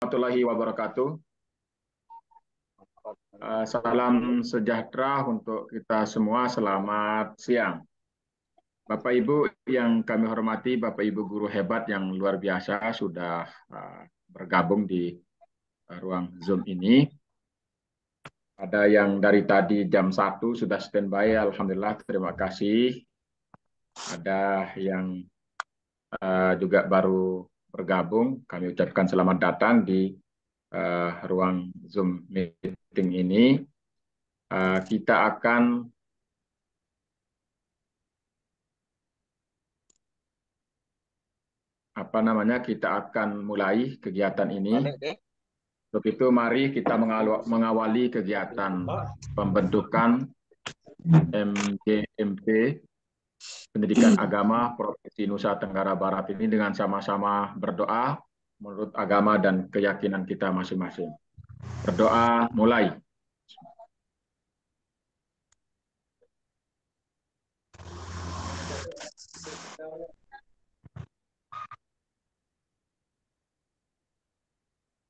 Warahmatullahi wabarakatuh. Salam sejahtera untuk kita semua. Selamat siang. Bapak Ibu yang kami hormati, Bapak Ibu guru hebat yang luar biasa sudah bergabung di ruang Zoom ini. Ada yang dari tadi jam 1 sudah standby, Alhamdulillah, terima kasih. Ada yang juga baru bergabung, kami ucapkan selamat datang di ruang Zoom meeting ini. Kita akan kita akan mulai kegiatan ini. Untuk itu mari kita mengawali kegiatan pembentukan MGMP Pendidikan Agama Provinsi Nusa Tenggara Barat ini dengan sama-sama berdoa menurut agama dan keyakinan kita masing-masing. Berdoa mulai.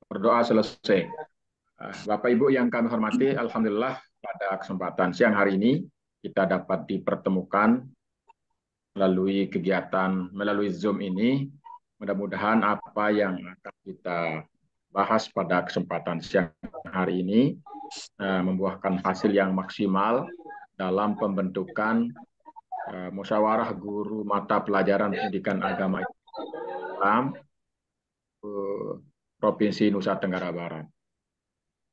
Berdoa selesai. Bapak Ibu yang kami hormati, Alhamdulillah pada kesempatan siang hari ini kita dapat dipertemukan melalui Zoom ini. Mudah-mudahan apa yang akan kita bahas pada kesempatan siang hari ini membuahkan hasil yang maksimal dalam pembentukan musyawarah guru mata pelajaran pendidikan agama Islam Provinsi Nusa Tenggara Barat.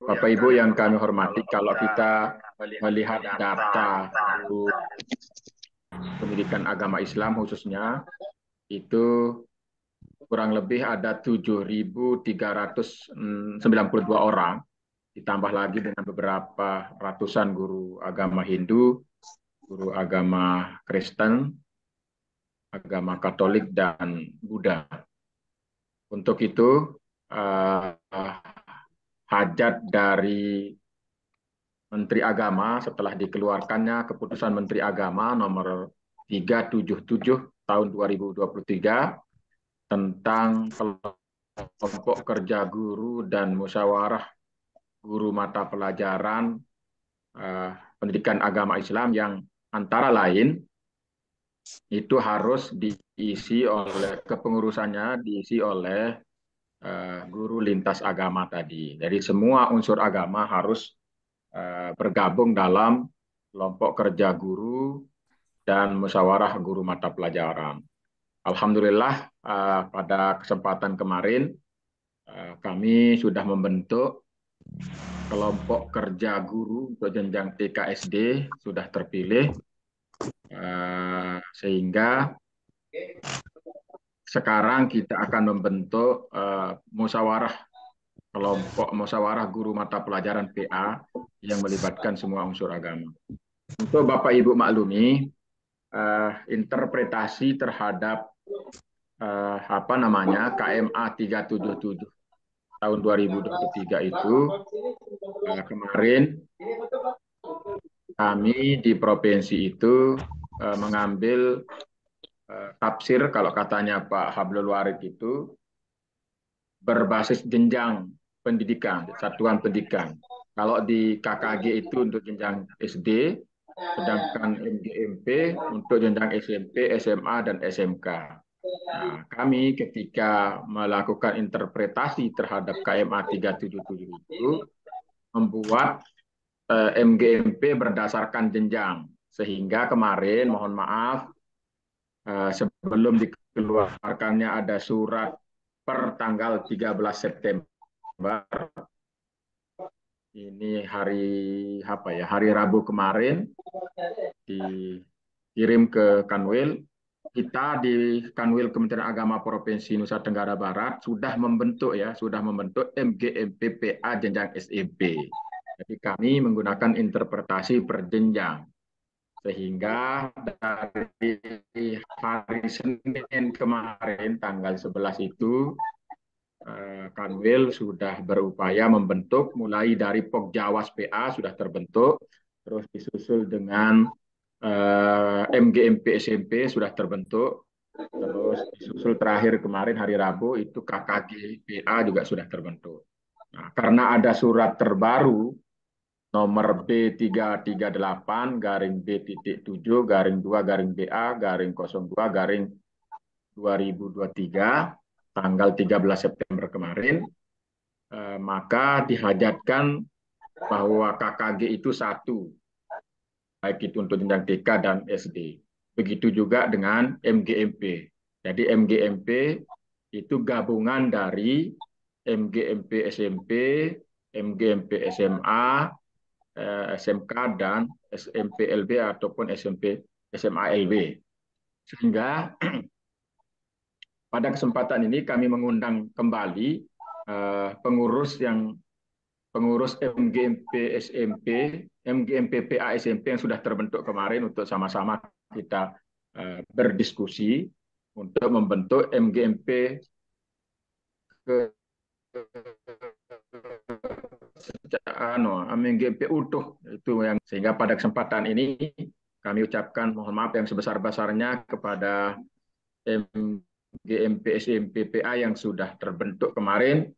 Bapak Ibu yang kami hormati, kalau kita melihat data pendidikan agama Islam khususnya, itu kurang lebih ada 7.392 orang, ditambah lagi dengan beberapa ratusan guru agama Hindu, guru agama Kristen, agama Katolik, dan Buddha. Untuk itu, hajat dari Menteri Agama setelah dikeluarkannya keputusan Menteri Agama nomor 377 tahun 2023 tentang kelompok kerja guru dan musyawarah guru mata pelajaran pendidikan agama Islam yang antara lain itu harus diisi oleh kepengurusannya diisi oleh guru lintas agama tadi. Jadi semua unsur agama harus bergabung dalam kelompok kerja guru dan musyawarah guru mata pelajaran. Alhamdulillah pada kesempatan kemarin kami sudah membentuk kelompok kerja guru untuk jenjang TK SD sudah terpilih sehingga sekarang kita akan membentuk kelompok musyawarah guru mata pelajaran PA yang melibatkan semua unsur agama. Untuk Bapak Ibu maklumi, interpretasi terhadap KMA 377 tahun 2023 itu kemarin kami di provinsi itu mengambil tafsir, kalau katanya Pak Hablul Warid itu berbasis jenjang pendidikan, satuan pendidikan. Kalau di KKG itu untuk jenjang SD, sedangkan MGMP untuk jenjang SMP, SMA, dan SMK. Nah, kami ketika melakukan interpretasi terhadap KMA 377 itu membuat MGMP berdasarkan jenjang. Sehingga kemarin, mohon maaf, sebelum dikeluarkannya ada surat per tanggal 13 September, ini hari Rabu kemarin, dikirim ke Kanwil. Kita di Kanwil Kementerian Agama Provinsi Nusa Tenggara Barat sudah membentuk MGMPPA jenjang SMP. Jadi kami menggunakan interpretasi berjenjang. Sehingga dari hari Senin kemarin tanggal 11 itu Kanwil sudah berupaya membentuk mulai dari Pokjawas PA sudah terbentuk, terus disusul dengan MGMP SMP sudah terbentuk, Terus disusul terakhir kemarin hari Rabu itu KKG-PA juga sudah terbentuk. Nah, karena ada surat terbaru nomor B338 garing B.7 garing 2 garing BA garing 02 garing 2023 tanggal 13 September kemarin, maka dihajatkan bahwa KKG itu satu, baik itu untuk jenjang TK dan SD. Begitu juga dengan MGMP. Jadi MGMP itu gabungan dari MGMP SMP, MGMP SMA, SMK, dan SMP LB ataupun SMP SMA LB. Sehingga pada kesempatan ini kami mengundang kembali pengurus MGMP SMP, MGMP PA SMP yang sudah terbentuk kemarin untuk sama-sama kita berdiskusi untuk membentuk MGMP ke MGMP utuh itu yang sehingga pada kesempatan ini kami ucapkan mohon maaf yang sebesar-besarnya kepada MGMP SMP PA yang sudah terbentuk kemarin.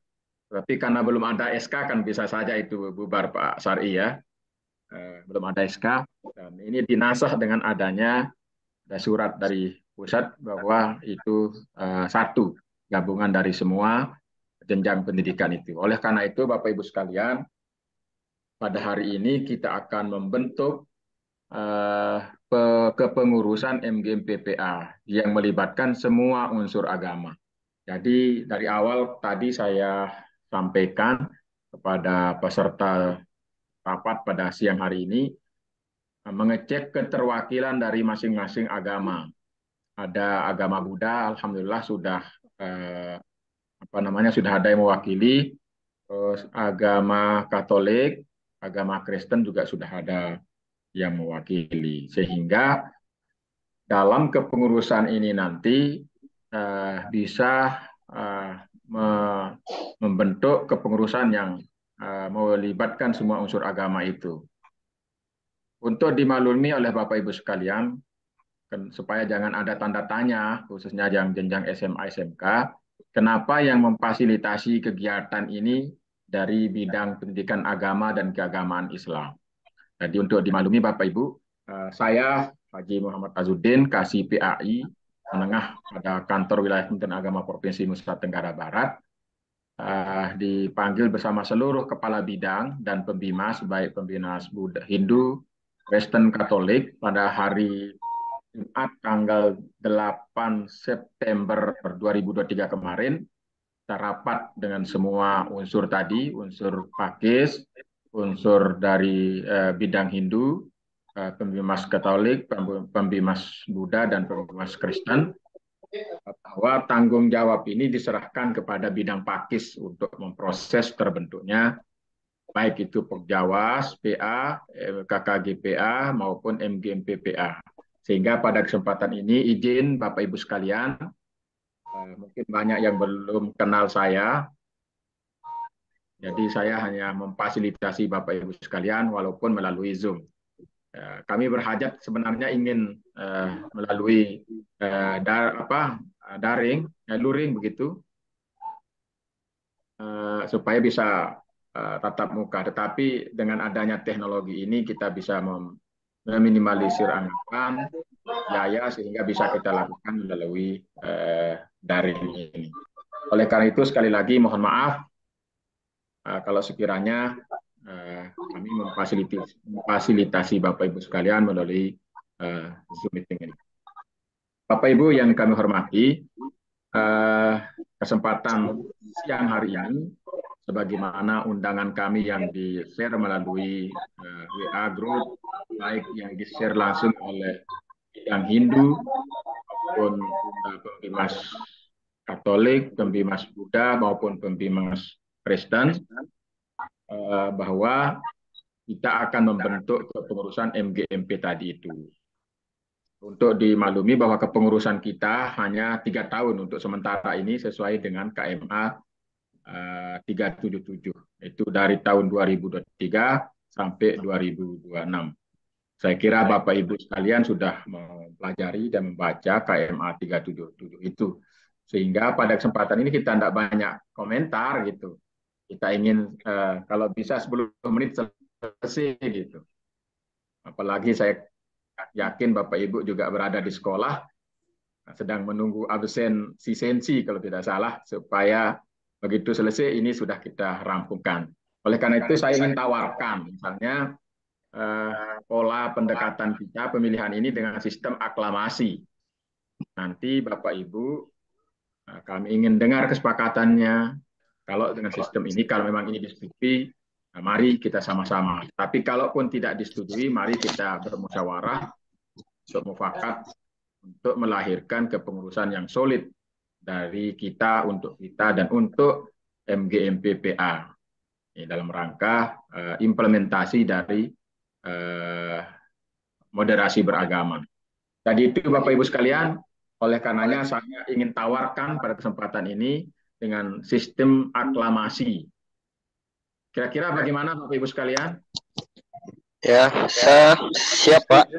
Tapi karena belum ada SK kan bisa saja itu bubar Pak Sari ya. Belum ada SK dan ini dinasah dengan adanya ada surat dari pusat bahwa itu satu gabungan dari semua jenjang pendidikan itu. Oleh karena itu Bapak Ibu sekalian, pada hari ini kita akan membentuk eh, kepengurusan MGMPPA yang melibatkan semua unsur agama. Jadi dari awal tadi saya sampaikan kepada peserta rapat pada siang hari ini mengecek keterwakilan dari masing-masing agama. Ada agama Buddha, alhamdulillah sudah eh, sudah ada yang mewakili. Terus agama Katolik, agama Kristen juga sudah ada yang mewakili. Sehingga dalam kepengurusan ini nanti bisa eh, membentuk kepengurusan yang melibatkan semua unsur agama itu. Untuk dimaklumi oleh Bapak Ibu sekalian, supaya jangan ada tanda tanya, khususnya yang jenjang SMA SMK, kenapa yang memfasilitasi kegiatan ini dari bidang pendidikan agama dan keagamaan Islam. Jadi untuk dimaklumi Bapak Ibu, saya Haji Muhammad Azuddin, Kasih PAI, menengah pada kantor wilayah Kementerian Agama Provinsi Nusa Tenggara Barat, dipanggil bersama seluruh kepala bidang dan pembimas, baik pembimas Buddha, Hindu, Kristen, Katolik pada hari Jumat tanggal 8 September 2023 kemarin, kita rapat dengan semua unsur tadi, unsur Pakis, unsur dari bidang Hindu, pembimas Katolik, pembimas Buddha, dan pembimas Kristen, bahwa tanggung jawab ini diserahkan kepada bidang Pakis untuk memproses terbentuknya baik itu Pokjawas, PA, KKG PA maupun MGMP PA. Sehingga pada kesempatan ini izin Bapak Ibu sekalian, mungkin banyak yang belum kenal saya, jadi saya hanya memfasilitasi Bapak Ibu sekalian walaupun melalui Zoom. Kami berhajat sebenarnya ingin melalui daring, luring begitu, supaya bisa tatap muka. Tetapi dengan adanya teknologi ini kita bisa meminimalisir anggaran biaya sehingga bisa kita lakukan melalui daring ini. Oleh karena itu sekali lagi mohon maaf kalau sekiranya kami memfasilitasi Bapak Ibu sekalian melalui Zoom meeting ini. Bapak Ibu yang kami hormati, kesempatan siang hari ini, sebagaimana undangan kami yang di-share melalui WA Group, baik yang di-share langsung oleh bidang Hindu, maupun pembimas Katolik, pembimas Buddha, maupun pembimas Kristen, bahwa kita akan membentuk kepengurusan MGMP tadi itu. Untuk dimaklumi bahwa kepengurusan kita hanya 3 tahun untuk sementara ini sesuai dengan KMA 377. Itu dari tahun 2023 sampai 2026. Saya kira Bapak Ibu sekalian sudah mempelajari dan membaca KMA 377 itu. Sehingga pada kesempatan ini kita tidak banyak komentar gitu. Kita ingin kalau bisa 10 menit selesai gitu. Apalagi saya yakin Bapak Ibu juga berada di sekolah, sedang menunggu absen si sensi kalau tidak salah, supaya begitu selesai ini sudah kita rampungkan. Oleh karena itu saya ingin tawarkan, misalnya pola pendekatan kita pemilihan ini dengan sistem aklamasi. Nanti Bapak Ibu kami ingin dengar kesepakatannya. Kalau dengan sistem ini, kalau memang ini disetujui, mari kita sama-sama. Tapi kalaupun tidak disetujui, mari kita bermusyawarah untuk mufakat untuk melahirkan kepengurusan yang solid dari kita untuk kita dan untuk MGMPPA dalam rangka implementasi dari moderasi beragama. Jadi itu Bapak Ibu sekalian, oleh karenanya saya ingin tawarkan pada kesempatan ini dengan sistem aklamasi. Kira-kira bagaimana Bapak Ibu sekalian? Ya, saya siap Pak.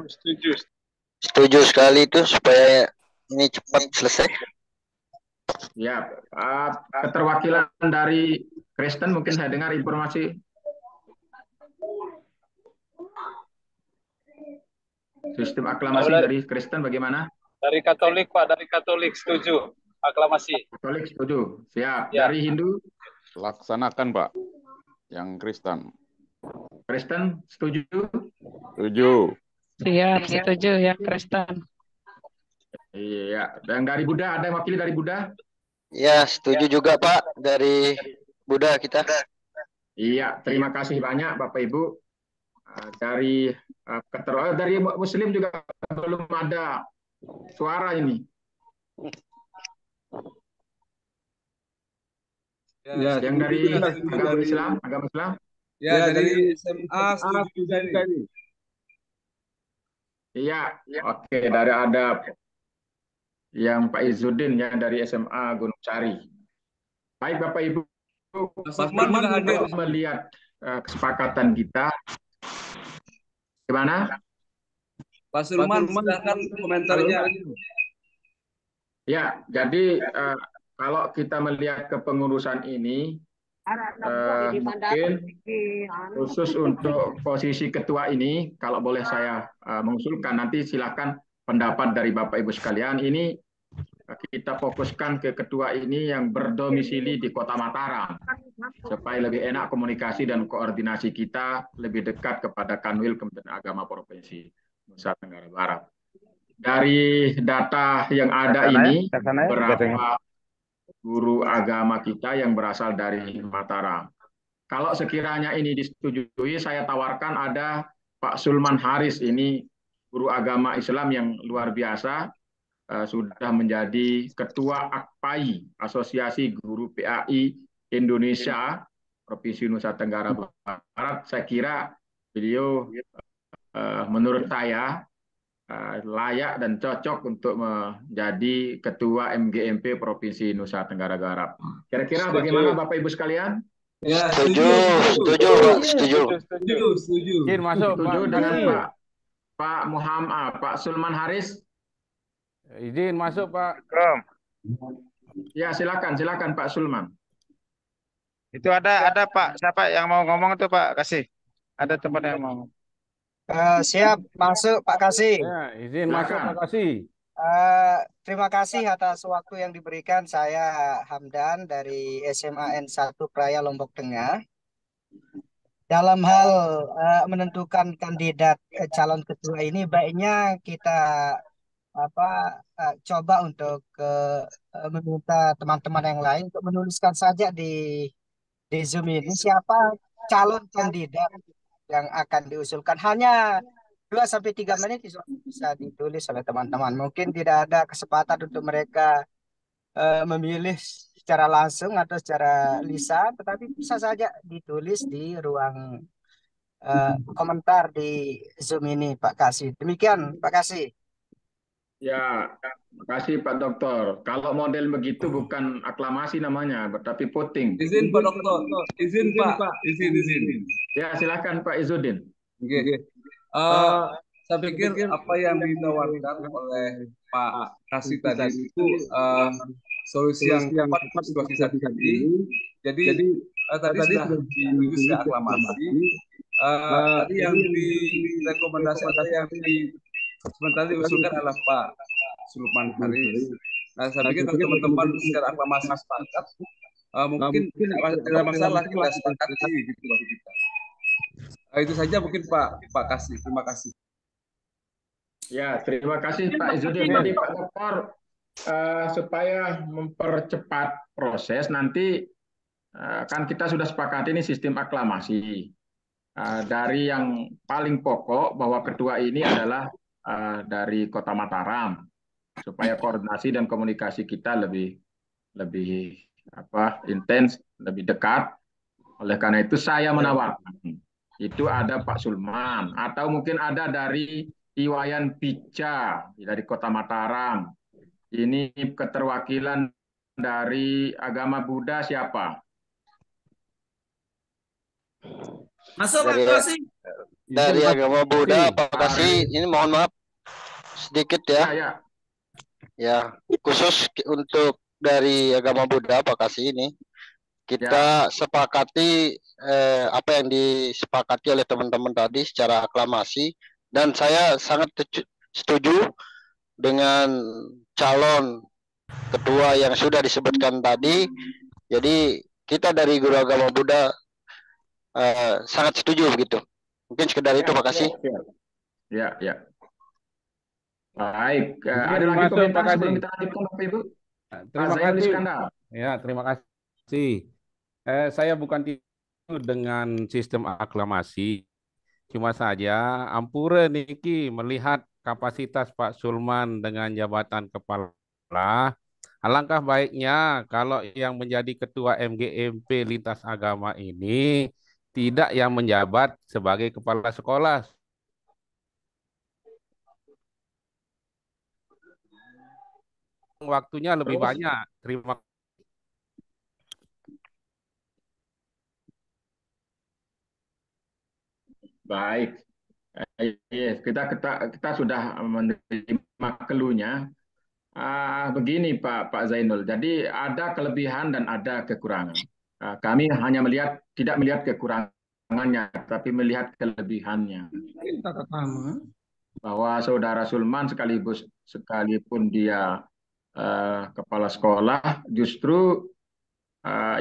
Setuju sekali itu supaya ini cepat selesai. Ya, keterwakilan dari Kristen mungkin saya dengar informasi. Sistem aklamasi dari Kristen bagaimana? Dari Katolik Pak, dari Katolik setuju. Aklamasi. Katolik setuju. Siap. Ya. Dari Hindu? Laksanakan Pak. Yang Kristen. Kristen setuju? Setuju. Siap, setuju yang Kristen. Iya. Dan dari Buddha, ada yang wakili dari Buddha? Ya, setuju juga Pak, dari Buddha kita. Iya, terima kasih banyak Bapak Ibu. Dari dari Muslim juga belum ada suara ini. Ya, yang dari agama Islam, Ya, dari SMA setuju ini. Iya, oke, dari ada yang Pak Izzuddin yang dari SMA Gunung Sari. Baik Bapak Ibu, melihat kesepakatan kita. Gimana? Pak Sulman, silahkan komentarnya. Ya, jadi kalau kita melihat kepengurusan ini, mungkin khusus untuk posisi ketua ini, kalau boleh saya mengusulkan, nanti silakan pendapat dari Bapak Ibu sekalian. Ini kita fokuskan ke ketua ini yang berdomisili di Kota Mataram, supaya lebih enak komunikasi dan koordinasi kita lebih dekat kepada Kanwil Kementerian Agama Provinsi Nusa Tenggara Barat. Dari data yang ada ini, berapa guru agama kita yang berasal dari Mataram. Kalau sekiranya ini disetujui, saya tawarkan ada Pak Sulman Haris, ini guru agama Islam yang luar biasa, sudah menjadi Ketua AKPAI, Asosiasi Guru PAI Indonesia, Provinsi Nusa Tenggara Barat. Saya kira beliau menurut saya layak dan cocok untuk menjadi Ketua MGMP Provinsi Nusa Tenggara Barat. Kira-kira bagaimana Bapak Ibu sekalian? Ya, setuju. Setuju dengan Pak Muhammad, Pak Sulman Haris. Izin masuk Pak. Ya, silakan Pak Sulman. Itu ada Pak, siapa yang mau ngomong itu Pak Kasih? Ada teman yang mau. Siap masuk Pak Kasih. Ya, izin masuk Pak Kasih. Terima kasih atas waktu yang diberikan. Saya Hamdan dari SMA N1 Praya Lombok Tengah. Dalam hal menentukan kandidat calon ketua ini, baiknya kita coba untuk meminta teman-teman yang lain untuk menuliskan saja di Zoom ini siapa calon kandidat yang akan diusulkan. Hanya 2-3 menit bisa ditulis oleh teman-teman. Mungkin tidak ada kesempatan untuk mereka memilih secara langsung atau secara lisan, tetapi bisa saja ditulis di ruang komentar di Zoom ini, Pak Kasih. Demikian, Pak Kasih. Ya, terima kasih Pak Dokter. Kalau model begitu bukan aklamasi namanya, tapi voting. Izin Pak Dokter. Izin Pak. Izin. Ya, silakan Pak Izzuddin. Oke. saya pikir apa yang ditawarkan oleh Pak Kasih tadi itu solusi yang tepat untuk situasi saat ini. Jadi tadi sudah diuji aklamasi. Tadi yang direkomendasi atau yang sementara diusulkan adalah Pak Sulman Haris. Nah, saya pikir kalau teman-teman secara aklamasi sepakat, mungkin tidak masalah kita sepakati gitu bagi kita. Itu saja mungkin Pak Kasih. Terima kasih. Ya, terima kasih Pak Izzuddin. Tadi Pak Dokter, supaya mempercepat proses nanti kan kita sudah sepakat ini sistem aklamasi. Dari yang paling pokok bahwa ketua ini adalah dari Kota Mataram, supaya koordinasi dan komunikasi kita lebih intens, lebih dekat. Oleh karena itu saya menawarkan itu ada Pak Sulman atau mungkin ada dari Iwayan Pica dari Kota Mataram. Ini keterwakilan dari agama Buddha siapa? Masuk Pak Kasih. Dari agama Buddha Pak Kasih, ini mohon maaf sedikit ya. Ya, khusus untuk dari agama Buddha Pak Kasih ini kita sepakati apa yang disepakati oleh teman-teman tadi secara aklamasi, dan saya sangat setuju dengan calon ketua yang sudah disebutkan tadi. Jadi kita dari guru agama Buddha sangat setuju begitu. Mungkin sekedar itu, Pak Kasih. Ya. Baik. Ada lagi komentar sebelum kita lanjutkan, Bapak Ibu? Terima kasih. Ya, terima kasih. Saya bukan dengan sistem aklamasi, cuma saja ampura niki melihat kapasitas Pak Sulman dengan jabatan kepala. Alangkah baiknya kalau yang menjadi ketua MGMP lintas agama ini tidak yang menjabat sebagai kepala sekolah. Waktunya lebih banyak. Terima kasih. Baik. Kita sudah menerima keluhnya. Begini Pak Zainul. Jadi ada kelebihan dan ada kekurangan. Kami hanya tidak melihat kekurangannya, tapi melihat kelebihannya. Bahwa Saudara Sulman sekalipun dia kepala sekolah, justru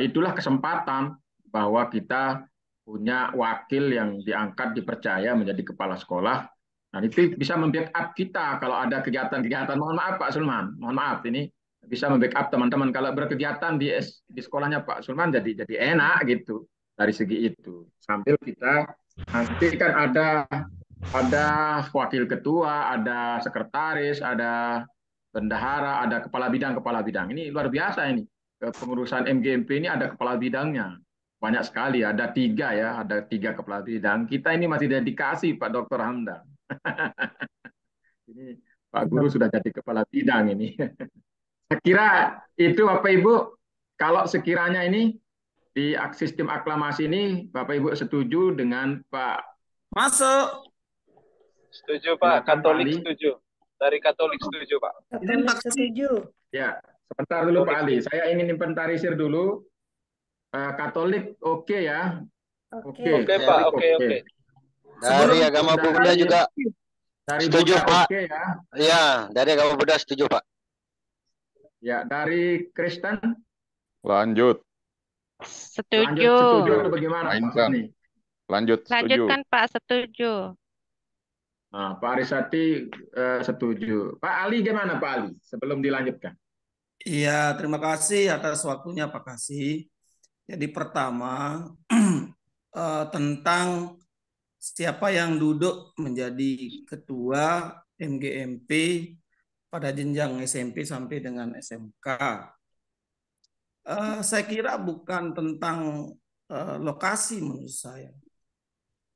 itulah kesempatan bahwa kita punya wakil yang diangkat, dipercaya menjadi kepala sekolah. Nah, itu bisa membackup kita kalau ada kegiatan-kegiatan. Mohon maaf Pak Sulman, mohon maaf ini bisa membackup teman-teman kalau berkegiatan di sekolahnya Pak Sulman jadi enak gitu dari segi itu. Sambil kita nanti kan ada wakil ketua, ada sekretaris, ada bendahara, ada kepala bidang. Ini luar biasa ini. Pengurusan MGMP ini ada kepala bidangnya. Banyak sekali, ada 3 ya, ada 3 kepala bidang. Kita ini masih dedikasi Pak Dr. Hamdan. Ini Pak Guru sudah jadi kepala bidang ini. Saya kira itu Bapak Ibu, kalau sekiranya ini di sistem aklamasi ini Bapak Ibu setuju dengan Pak Masuk. Setuju Pak, Katolik setuju. Dari Katolik setuju Pak. Katolik setuju. Ya, sebentar dulu Pak Ali. Saya ingin inventarisir dulu. Katolik oke ya. Oke Pak, oke. Dari agama Buddha juga dari setuju Buddha, Pak. Oke ya. Ya, dari agama Buddha setuju Pak. Ya, dari Kristen Lanjut. Setuju. Setuju atau bagaimana Pak? Lanjut, setuju. Lanjutkan Pak, setuju. Nah, Pak Arisati setuju. Pak Ali gimana Pak Ali? Sebelum dilanjutkan. Iya, terima kasih atas waktunya Pak Kasih. Jadi pertama tentang siapa yang duduk menjadi ketua MGMP pada jenjang SMP sampai dengan SMK. Saya kira bukan tentang lokasi menurut saya.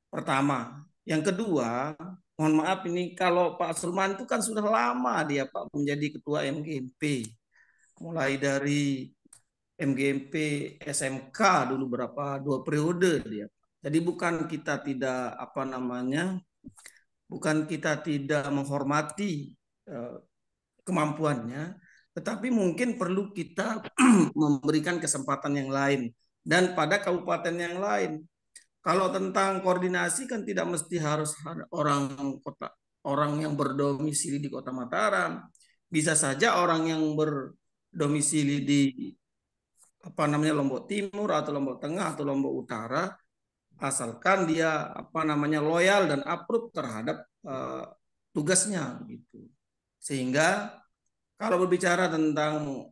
Pertama. Yang kedua, mohon maaf ini kalau Pak Sulman itu kan sudah lama dia Pak menjadi ketua MGMP. Mulai dari MGMP SMK dulu 2 periode dia. Jadi bukan kita tidak bukan kita tidak menghormati kemampuannya, tetapi mungkin perlu kita memberikan kesempatan yang lain dan pada kabupaten yang lain. Kalau tentang koordinasi kan tidak mesti harus orang yang berdomisili di Kota Mataram. Bisa saja orang yang berdomisili di Lombok Timur atau Lombok Tengah atau Lombok Utara, asalkan dia loyal dan approve terhadap tugasnya gitu. Sehingga kalau berbicara tentang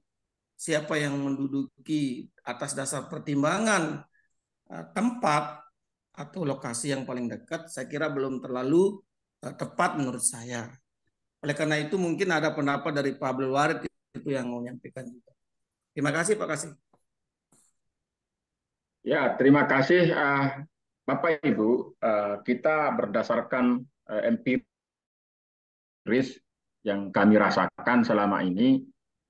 siapa yang menduduki atas dasar pertimbangan tempat atau lokasi yang paling dekat, saya kira belum terlalu tepat menurut saya. Oleh karena itu mungkin ada pendapat dari Pak Abdul Warid itu yang mau menyampaikan juga. Terima kasih Pak Kasih. Ya, terima kasih Bapak Ibu. Kita berdasarkan empiris yang kami rasakan selama ini,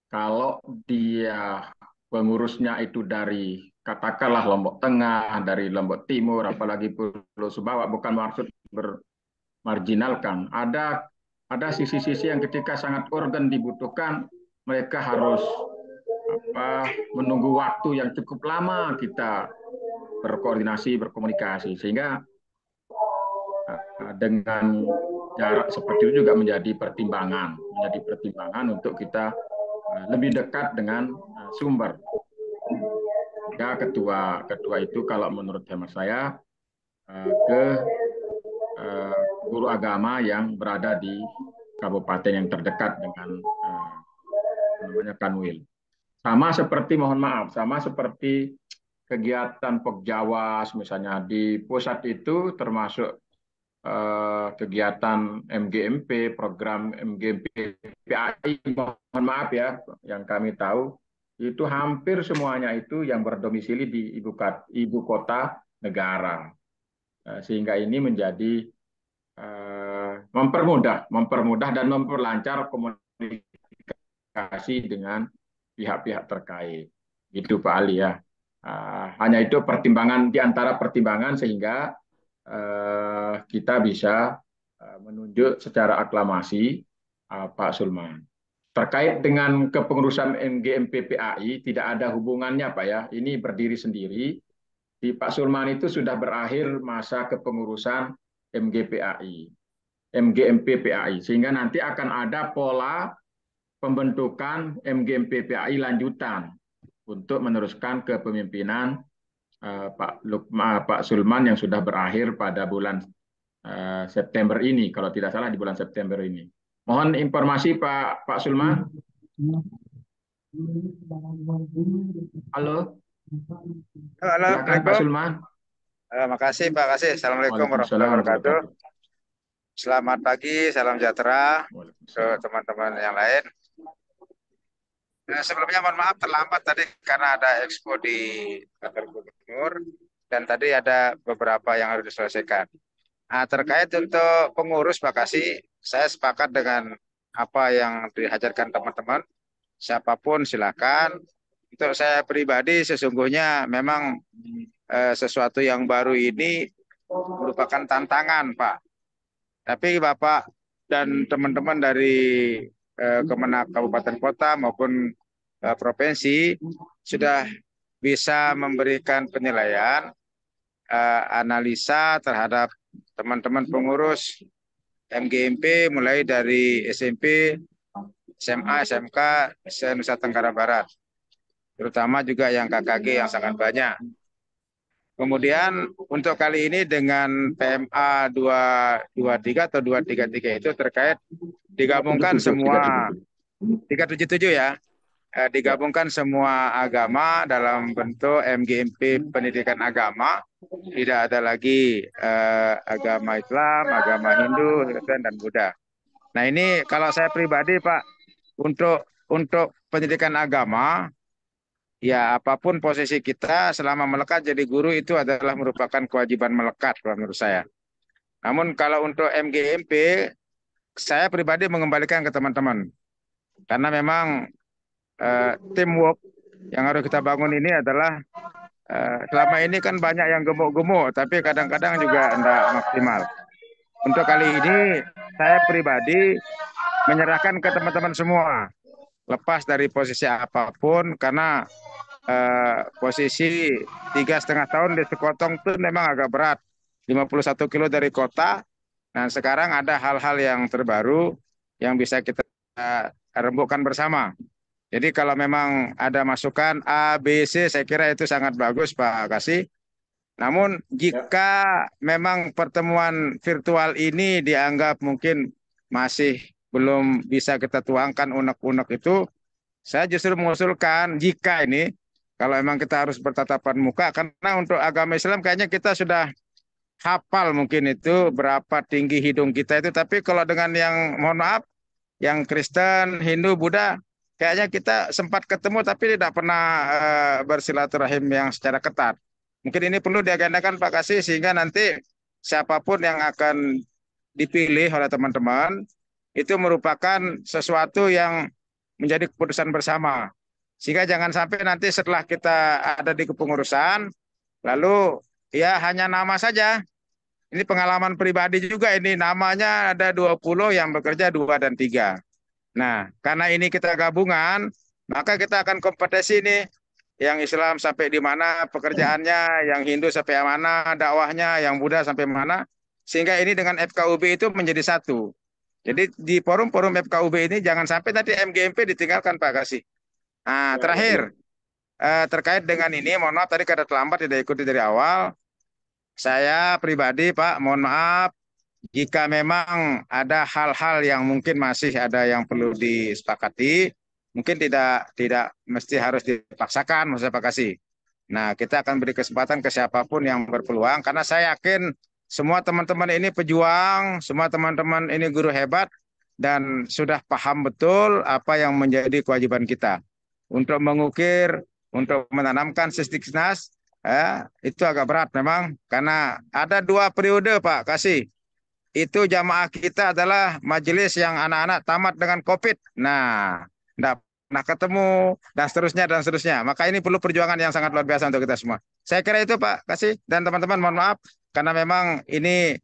kalau dia pengurusnya itu dari katakanlah Lombok Tengah, dari Lombok Timur, apalagi Pulau Sumbawa, bukan maksud bermarginalkan. Ada sisi-sisi yang ketika sangat urgen dibutuhkan, mereka harus menunggu waktu yang cukup lama kita berkoordinasi, berkomunikasi, sehingga dengan jarak seperti itu juga menjadi pertimbangan untuk kita lebih dekat dengan sumber. Ya, ketua itu kalau menurut hemat saya ke guru agama yang berada di kabupaten yang terdekat dengan Kanwil. Sama seperti kegiatan Pokjawas misalnya di pusat itu termasuk kegiatan MGMP, program MGMP PAI, mohon maaf ya, yang kami tahu itu hampir semuanya itu yang berdomisili di ibu kota negara, sehingga ini menjadi mempermudah dan memperlancar komunikasi dengan pihak-pihak terkait. Gitu Pak Ali ya. Hanya itu pertimbangan di antara pertimbangan sehingga kita bisa menunjuk secara aklamasi Pak Sulman. Terkait dengan kepengurusan MGMP PAI tidak ada hubungannya Pak ya. Ini berdiri sendiri. Di Pak Sulman itu sudah berakhir masa kepengurusan MGMP PAI, sehingga nanti akan ada pola pembentukan MGMP PAI lanjutan untuk meneruskan kepemimpinan Pak Sulman yang sudah berakhir pada bulan September ini, kalau tidak salah di bulan September ini. Mohon informasi Pak Sulman. Halo. Halo, Pak Sulman. Makasih Pak Kasih. Assalamualaikum warahmatullahi wabarakatuh. Selamat pagi, salam sejahtera ke teman-teman yang lain. Sebelumnya mohon maaf terlambat tadi karena ada expo di kantor gubernur dan tadi ada beberapa yang harus diselesaikan. Terkait untuk pengurus Pak Kasih, saya sepakat dengan apa yang dihajarkan teman-teman. Siapapun silakan. Untuk saya pribadi sesungguhnya memang sesuatu yang baru ini merupakan tantangan Pak. Tapi Bapak dan teman-teman dari Kemenak Kabupaten Kota maupun provinsi sudah bisa memberikan penilaian, analisa terhadap teman-teman pengurus MGMP mulai dari SMP, SMA, SMK, se-Nusa Tenggara Barat. Terutama juga yang KKG yang sangat banyak. Kemudian untuk kali ini dengan PMA 223 atau 233 itu terkait digabungkan semua 377 ya. Digabungkan semua agama dalam bentuk MGMP pendidikan agama. Tidak ada lagi agama Islam, agama Hindu, Kristen dan Buddha. Nah ini kalau saya pribadi Pak, untuk pendidikan agama, ya apapun posisi kita selama melekat jadi guru itu adalah merupakan kewajiban melekat menurut saya. Namun kalau untuk MGMP, saya pribadi mengembalikan ke teman-teman. Karena memang teamwork yang harus kita bangun ini adalah selama ini kan banyak yang gemuk-gemuk, tapi kadang-kadang juga tidak maksimal. untuk kali ini saya pribadi menyerahkan ke teman-teman semua, lepas dari posisi apapun, karena posisi 3,5 tahun di Sekotong itu memang agak berat, 51 kilo dari kota. Nah sekarang ada hal-hal yang terbaru yang bisa kita rembukkan bersama. Jadi kalau memang ada masukan A, B, C, saya kira itu sangat bagus Pak Kasih. Namun jika memang pertemuan virtual ini dianggap mungkin masih belum bisa kita tuangkan unek-unek itu, saya justru mengusulkan jika ini, kalau memang kita harus bertatapan muka, karena untuk agama Islam kayaknya kita sudah hafal mungkin itu berapa tinggi hidung kita itu, tapi kalau dengan yang mohon maaf, yang Kristen, Hindu, Buddha, kayaknya kita sempat ketemu tapi tidak pernah bersilaturahim yang secara ketat. Mungkin ini perlu diagendakan Pak Kasih, sehingga nanti siapapun yang akan dipilih oleh teman-teman itu merupakan sesuatu yang menjadi keputusan bersama. Sehingga jangan sampai nanti setelah kita ada di kepengurusan, lalu ya hanya nama saja. Ini pengalaman pribadi juga, ini namanya ada 20 yang bekerja 2 dan 3. Nah, karena ini kita gabungan, maka kita akan kompetisi nih. Yang Islam sampai di mana pekerjaannya, yang Hindu sampai mana dakwahnya, yang Buddha sampai mana. Sehingga ini dengan FKUB itu menjadi satu. Jadi di forum-forum FKUB ini jangan sampai nanti MGMP ditinggalkan Pak Kasih. Nah, terakhir, terkait dengan ini, mohon maaf tadi kada terlambat tidak ikuti dari awal. Saya pribadi Pak, mohon maaf jika memang ada hal-hal yang mungkin masih ada yang perlu disepakati, mungkin tidak mesti harus dipaksakan, maksud Pak Kasih. Nah, kita akan beri kesempatan ke siapapun yang berpeluang, karena saya yakin semua teman-teman ini pejuang, semua teman-teman ini guru hebat, dan sudah paham betul apa yang menjadi kewajiban kita. Untuk mengukir, untuk menanamkan Sisdiknas, itu agak berat memang, karena ada 2 periode Pak Kasih. Itu jamaah kita adalah majelis yang anak-anak tamat dengan COVID. Nah, tidak pernah ketemu, dan seterusnya, dan seterusnya. Maka ini perlu perjuangan yang sangat luar biasa untuk kita semua. Saya kira itu Pak Kasih, dan teman-teman mohon maaf, karena memang ini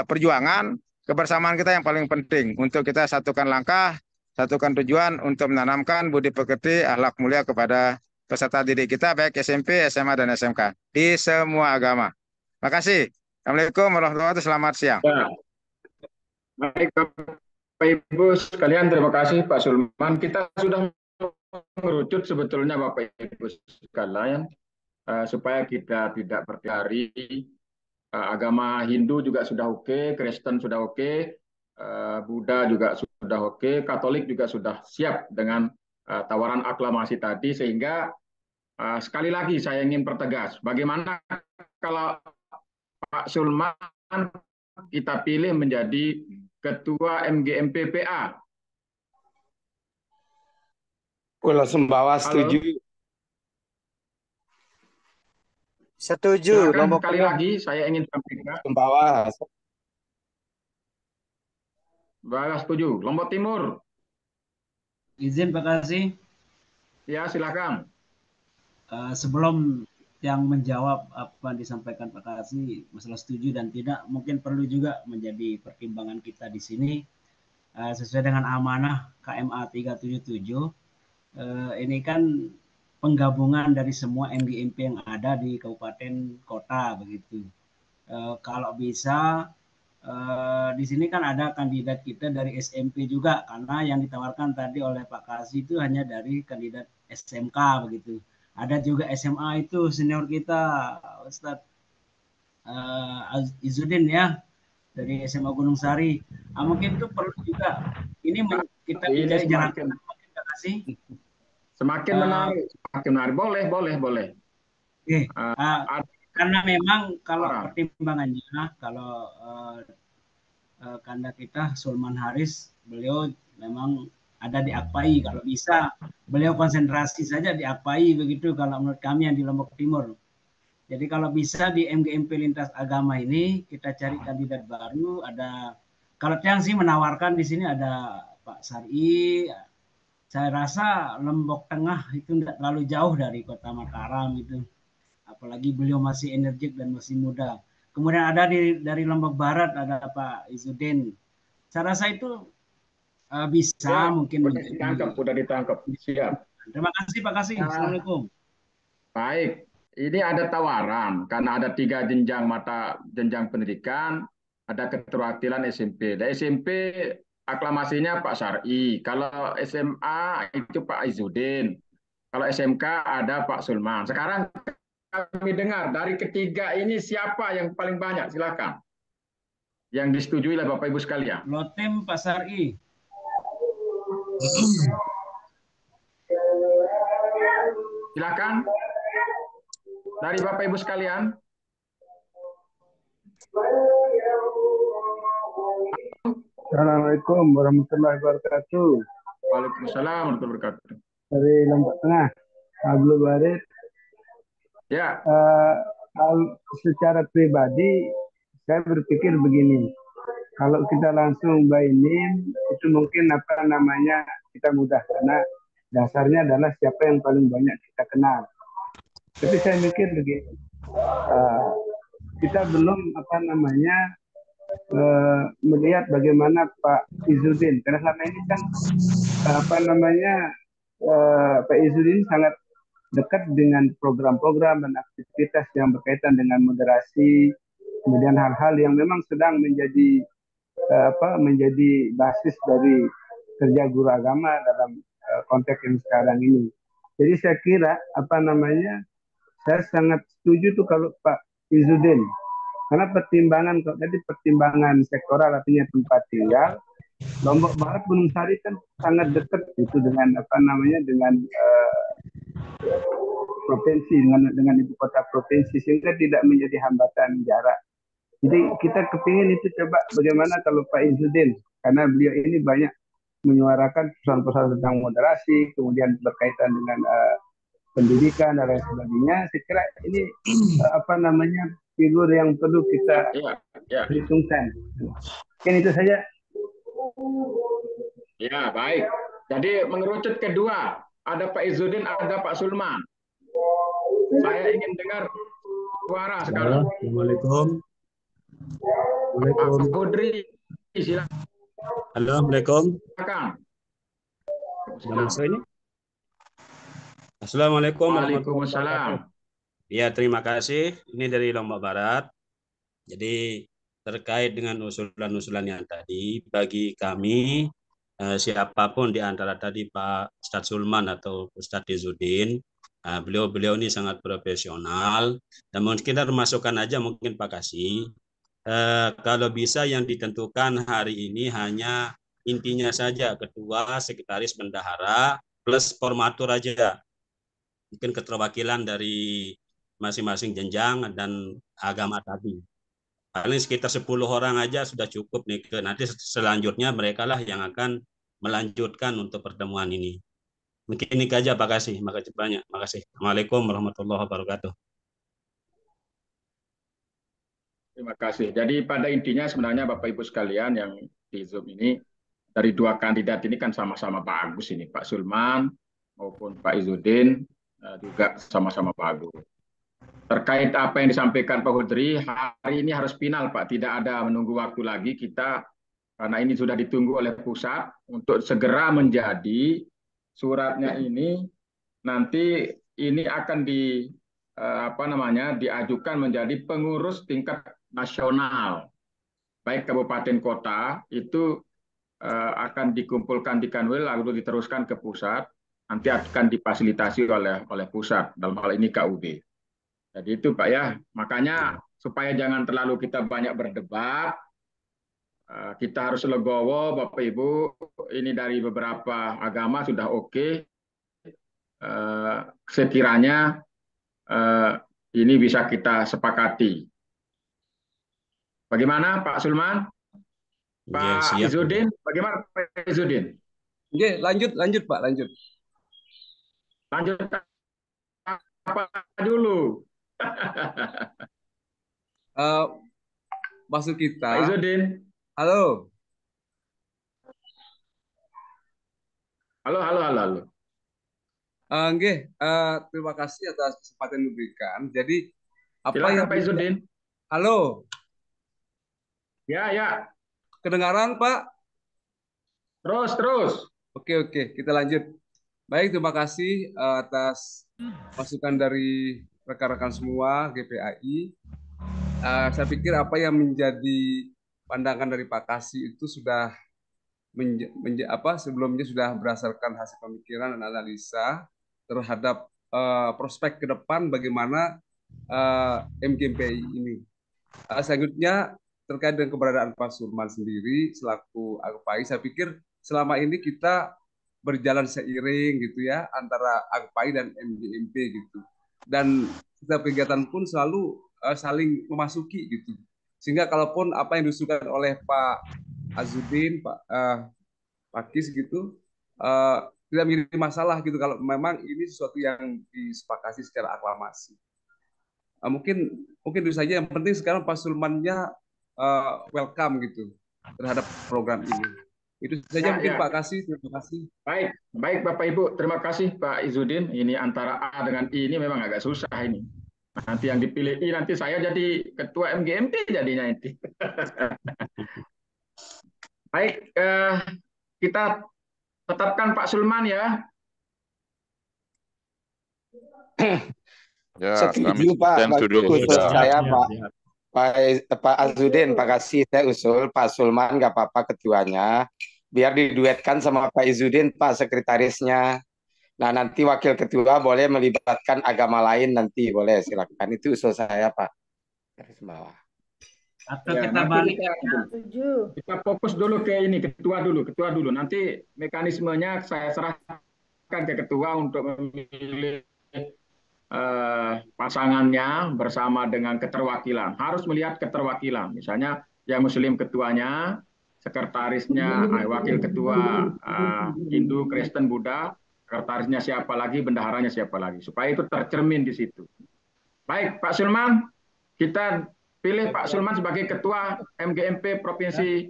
perjuangan, kebersamaan kita yang paling penting, untuk kita satukan langkah, satukan tujuan untuk menanamkan budi pekerti, akhlak mulia kepada peserta didik kita, baik SMP, SMA, dan SMK, di semua agama. Terima kasih. Assalamualaikum warahmatullahi wabarakatuh. Selamat siang. Ya. Baik Bapak Ibu sekalian, terima kasih Pak Sulman. Kita sudah merucut sebetulnya Bapak Ibu sekalian, supaya kita tidak berlari. Agama Hindu juga sudah oke, Kristen sudah oke, Buddha juga sudah oke, Katolik juga sudah siap dengan tawaran aklamasi tadi. Sehingga sekali lagi saya ingin pertegas, bagaimana kalau Pak Sulman kita pilih menjadi Ketua MGMPPA. Pulau Sumbawa setuju. Setuju. Sekali lagi saya ingin sampaikan. Sumbawa. Setuju. Lombok Timur. Izin Pak Kasih. Ya, silakan. Sebelum yang menjawab apa yang disampaikan Pak Kasih, masalah setuju dan tidak, mungkin perlu juga menjadi pertimbangan kita di sini, sesuai dengan amanah KMA 377. Ini kan penggabungan dari semua MGMP yang ada di kabupaten kota begitu. Kalau bisa di sini kan ada kandidat kita dari SMP juga, karena yang ditawarkan tadi oleh Pak Kasih itu hanya dari kandidat SMK begitu. Ada juga SMA itu senior kita Ustadz Izzuddin ya, dari SMA Gunung Sari. Mungkin itu perlu juga ini kita mencari jalan tengah. Terima kasih. Semakin menarik, semakin menarik. Boleh. Karena memang kalau pertimbangannya, kalau kandidat kita Sulman Haris, beliau memang ada di Akpai. Kalau bisa beliau konsentrasi saja di Akpai begitu, kalau menurut kami yang di Lombok Timur. Jadi kalau bisa di MGMP lintas agama ini kita cari kandidat baru. Ada kalau yang sih menawarkan di sini ada Pak Sari. Saya rasa Lombok Tengah itu tidak terlalu jauh dari Kota Mataram itu. Apalagi beliau masih energik dan masih muda. Kemudian ada dari Lombok Barat ada Pak Izudin. Saya rasa itu bisa Ya, mungkin udah ditangkap. Siap. Terima kasih Pak Kasih. Assalamualaikum. Baik, ini ada tawaran karena ada 3 jenjang pendidikan, ada keterwakilan SMP. Di SMP aklamasinya Pak Syar'i, kalau SMA itu Pak Izudin, kalau SMK ada Pak Sulman. Sekarang kami dengar dari ketiga ini siapa yang paling banyak? Silakan. Yang disetujui oleh Bapak Ibu sekalian. Lotem Pak Syar'i. Silakan. Dari Bapak Ibu sekalian. Assalamualaikum warahmatullahi wabarakatuh. Waalaikumsalam warahmatullahi wabarakatuh. Dari Lombok Tengah, Abdul Barit. Ya. Secara pribadi, saya berpikir begini. Kalau kita langsung by name, itu mungkin kita mudah karena dasarnya adalah siapa yang paling banyak kita kenal. Tapi saya mikir begini, kita belum melihat bagaimana Pak Izudin, karena selama ini kan Pak Izudin sangat dekat dengan program-program dan aktivitas yang berkaitan dengan moderasi, kemudian hal-hal yang memang sedang menjadi basis dari kerja guru agama dalam konteks yang sekarang ini. Jadi saya kira saya sangat setuju tuh kalau Pak Izudin, karena pertimbangan sektoral artinya tempat tinggal. Lombok Barat Gunung Sari kan sangat dekat itu dengan provinsi, dengan ibu kota provinsi, sehingga tidak menjadi hambatan jarak. Jadi kita kepingin itu coba bagaimana kalau Pak Izudin, karena beliau ini banyak menyuarakan pesan-pesan tentang moderasi, kemudian berkaitan dengan pendidikan dan lain sebagainya. Saya kira ini figur yang perlu kita perhitungkan. Mungkin itu saja. Ya, baik. Jadi mengerucut kedua, ada Pak Izudin, ada Pak Sulman. Saya ingin dengar suara sekarang. Assalamualaikum. Pak Hudri, silakan. Halo, Assalamualaikum. Silakan. Assalamualaikum warahmatullahi wabarakatuh. Ya, terima kasih. Ini dari Lombok Barat. Jadi terkait dengan usulan-usulan yang tadi, bagi kami siapapun di antara tadi Pak Ustadz Sulman atau Ustadz Izudin, beliau ini sangat profesional, dan mungkin kita masukkan aja mungkin Pak Kasih, kalau bisa yang ditentukan hari ini hanya intinya saja ketua, sekretaris, bendahara plus formatur aja, mungkin keterwakilan dari masing-masing jenjang dan agama tadi. Paling sekitar 10 orang aja sudah cukup nih. Nanti selanjutnya mereka lah yang akan melanjutkan untuk pertemuan ini. Mungkin ini aja Pak Kasih. Makasih banyak. Makasih. Assalamualaikum warahmatullahi wabarakatuh. Terima kasih. Jadi pada intinya sebenarnya Bapak Ibu sekalian yang di Zoom ini, dari 2 kandidat ini kan sama-sama bagus ini. Pak Sulman maupun Pak Izudin juga sama-sama bagus. Terkait apa yang disampaikan Pak Hudri, hari ini harus final Pak, tidak ada menunggu waktu lagi kita, karena ini sudah ditunggu oleh pusat untuk segera menjadi suratnya ini, nanti ini akan diajukan menjadi pengurus tingkat nasional, baik kabupaten kota itu akan dikumpulkan di Kanwil lalu diteruskan ke pusat, nanti akan difasilitasi oleh pusat, dalam hal ini KUB. Jadi itu Pak ya, makanya supaya jangan terlalu kita banyak berdebat, kita harus legowo Bapak Ibu, ini dari beberapa agama sudah oke. Sekiranya ini bisa kita sepakati. Bagaimana Pak Sulman? Pak Izudin, bagaimana Pak Izudin? Oke, lanjut Pak, lanjut. Lanjut apa dulu? Maksud kita. Pak Izudin. Halo. Halo. Terima kasih atas kesempatan yang diberikan. Jadi silakan Pak Izudin. Halo. Ya, ya. Kedengaran, Pak? Terus. Oke, kita lanjut. Baik, terima kasih atas masukan dari rekan-rekan semua GPAI. Saya pikir apa yang menjadi pandangan dari Pak Kasih itu sudah sebelumnya sudah berdasarkan hasil pemikiran dan analisa terhadap prospek ke depan bagaimana MGMPI ini. Selanjutnya terkait dengan keberadaan Pak Sulman sendiri selaku AGPAI, saya pikir selama ini kita berjalan seiring gitu ya antara AGPAI dan MGMP gitu. Dan setiap kegiatan pun selalu saling memasuki gitu. Sehingga kalaupun apa yang diusulkan oleh Pak Azudin, Pak Kis gitu tidak menjadi masalah gitu kalau memang ini sesuatu yang disepakati secara aklamasi. Mungkin itu saja. Yang penting sekarang Pak Sulmannya welcome gitu terhadap program ini. Itu saja mungkin Pak Kasih. Terima kasih. Baik Bapak Ibu, terima kasih Pak Izudin. Ini antara A dengan I ini memang agak susah ini. Nanti yang dipilih I nanti saya jadi ketua MGMP jadinya nanti. Baik, kita tetapkan Pak Sulman ya. Ya, setuju Pak. Khusus saya Pak Azudin, Pak Kasih, saya usul Pak Sulman nggak apa-apa ketuanya, biar diduetkan sama Pak Izudin Pak sekretarisnya. Nah nanti wakil ketua boleh melibatkan agama lain nanti boleh, silakan. Itu usul saya Pak. Garis bawah. Atau kita balik. Kita fokus dulu ke ini ketua dulu. Nanti mekanismenya saya serahkan ke ketua untuk memilih pasangannya bersama dengan keterwakilan. Harus melihat keterwakilan. Misalnya yang Muslim ketuanya, sekretarisnya wakil ketua Hindu, Kristen, Buddha, sekretarisnya siapa lagi, bendaharanya siapa lagi. Supaya itu tercermin di situ. Baik, Pak Sulman, kita pilih Pak Sulman sebagai ketua MGMP Provinsi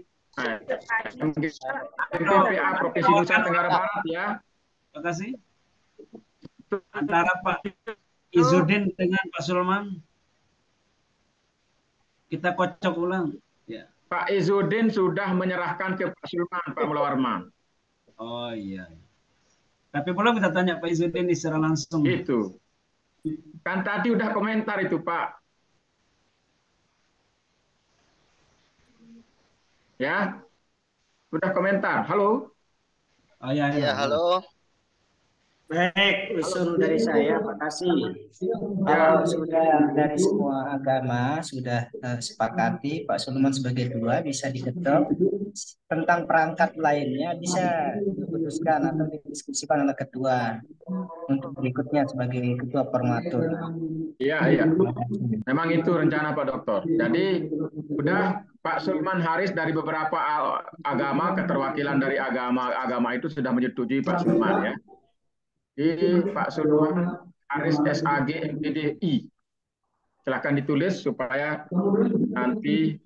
MGMPA Provinsi Nusa Tenggara Barat ya. Terima kasih. Antara Pak Izudin dengan Pak Sulman, kita kocok ulang. Ya. Pak Izudin sudah menyerahkan ke Pak Sulman, Pak Mulawarman. Oh iya. Tapi belum kita tanya Pak Izudin secara langsung. Itu. Kan tadi udah komentar itu Pak. Ya, sudah komentar. Halo. Oh iya. Halo. Baik, usul dari saya, Pak Kasih. Kalau sudah dari semua agama sudah sepakati, Pak Sulman sebagai ketua bisa diketok. Tentang perangkat lainnya bisa diputuskan atau didiskusikan oleh ketua untuk berikutnya sebagai ketua formatur. Iya. Memang itu rencana Pak Dokter. Jadi sudah Pak Sulman Haris dari beberapa agama, keterwakilan dari agama itu sudah menyetujui Pak Sulman ya. Pak Sulman Haris SAG MPDI. Silakan ditulis supaya nanti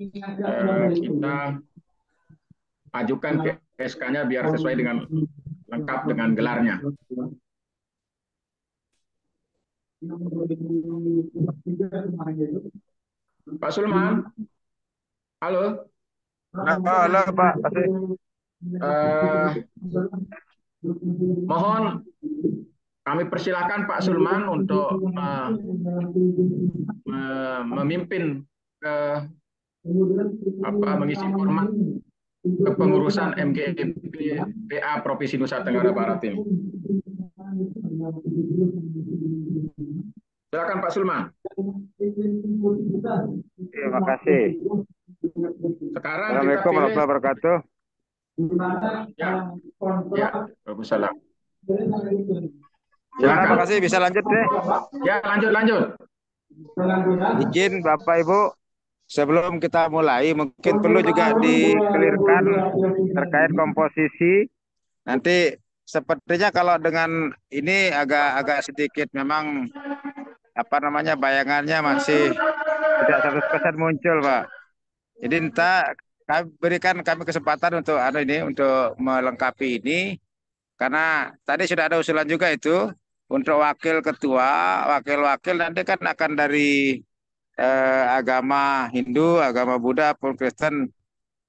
kita ajukan ke SK-nya biar sesuai dengan lengkap dengan gelarnya. Pak Sulman, halo. Halo Pak. Mohon kami persilakan Pak Sulman untuk memimpin mengisi format kepengurusan MGMPA Provinsi Nusa Tenggara Barat ini. Silakan Pak Sulman. Terima kasih. Sekarang Assalamualaikum warahmatullahi wabarakatuh. Ya, Waalaikumsalam. Terima kasih, bisa lanjut deh. Ya, lanjut. Izin Bapak Ibu, sebelum kita mulai mungkin perlu juga dikelirkan terkait komposisi. Nanti sepertinya kalau dengan ini agak sedikit memang bayangannya masih tidak 100% muncul, Pak. Jadi entah berikan kami kesempatan untuk untuk melengkapi ini, karena tadi sudah ada usulan juga itu untuk wakil ketua, wakil-wakil nanti kan akan dari agama Hindu, agama Buddha, pun Kristen,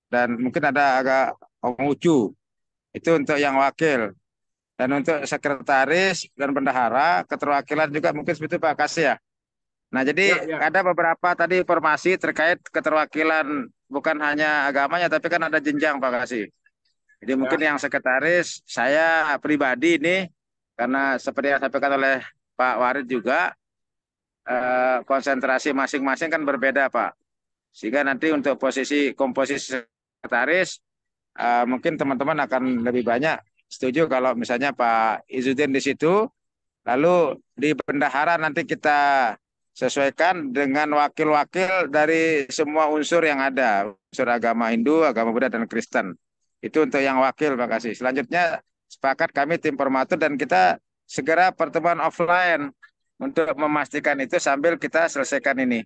dan mungkin ada Konghucu. Itu untuk yang wakil. Dan untuk sekretaris dan bendahara, keterwakilan juga mungkin seperti itu Pak Kasih ya. Nah, jadi ada beberapa tadi informasi terkait keterwakilan bukan hanya agamanya, tapi kan ada jenjang Pak Kasih. Jadi mungkin yang sekretaris, saya pribadi ini, karena seperti yang disampaikan oleh Pak Warid juga, konsentrasi masing-masing kan berbeda Pak. Sehingga nanti untuk komposisi sekretaris, mungkin teman-teman akan lebih banyak setuju kalau misalnya Pak Izzuddin di situ, lalu di bendahara nanti kita sesuaikan dengan wakil-wakil dari semua unsur yang ada, unsur agama Hindu, agama Buddha, dan Kristen. Itu untuk yang wakil, Pak Kasih. Selanjutnya sepakat kami tim formatur dan kita segera pertemuan offline untuk memastikan itu sambil kita selesaikan ini.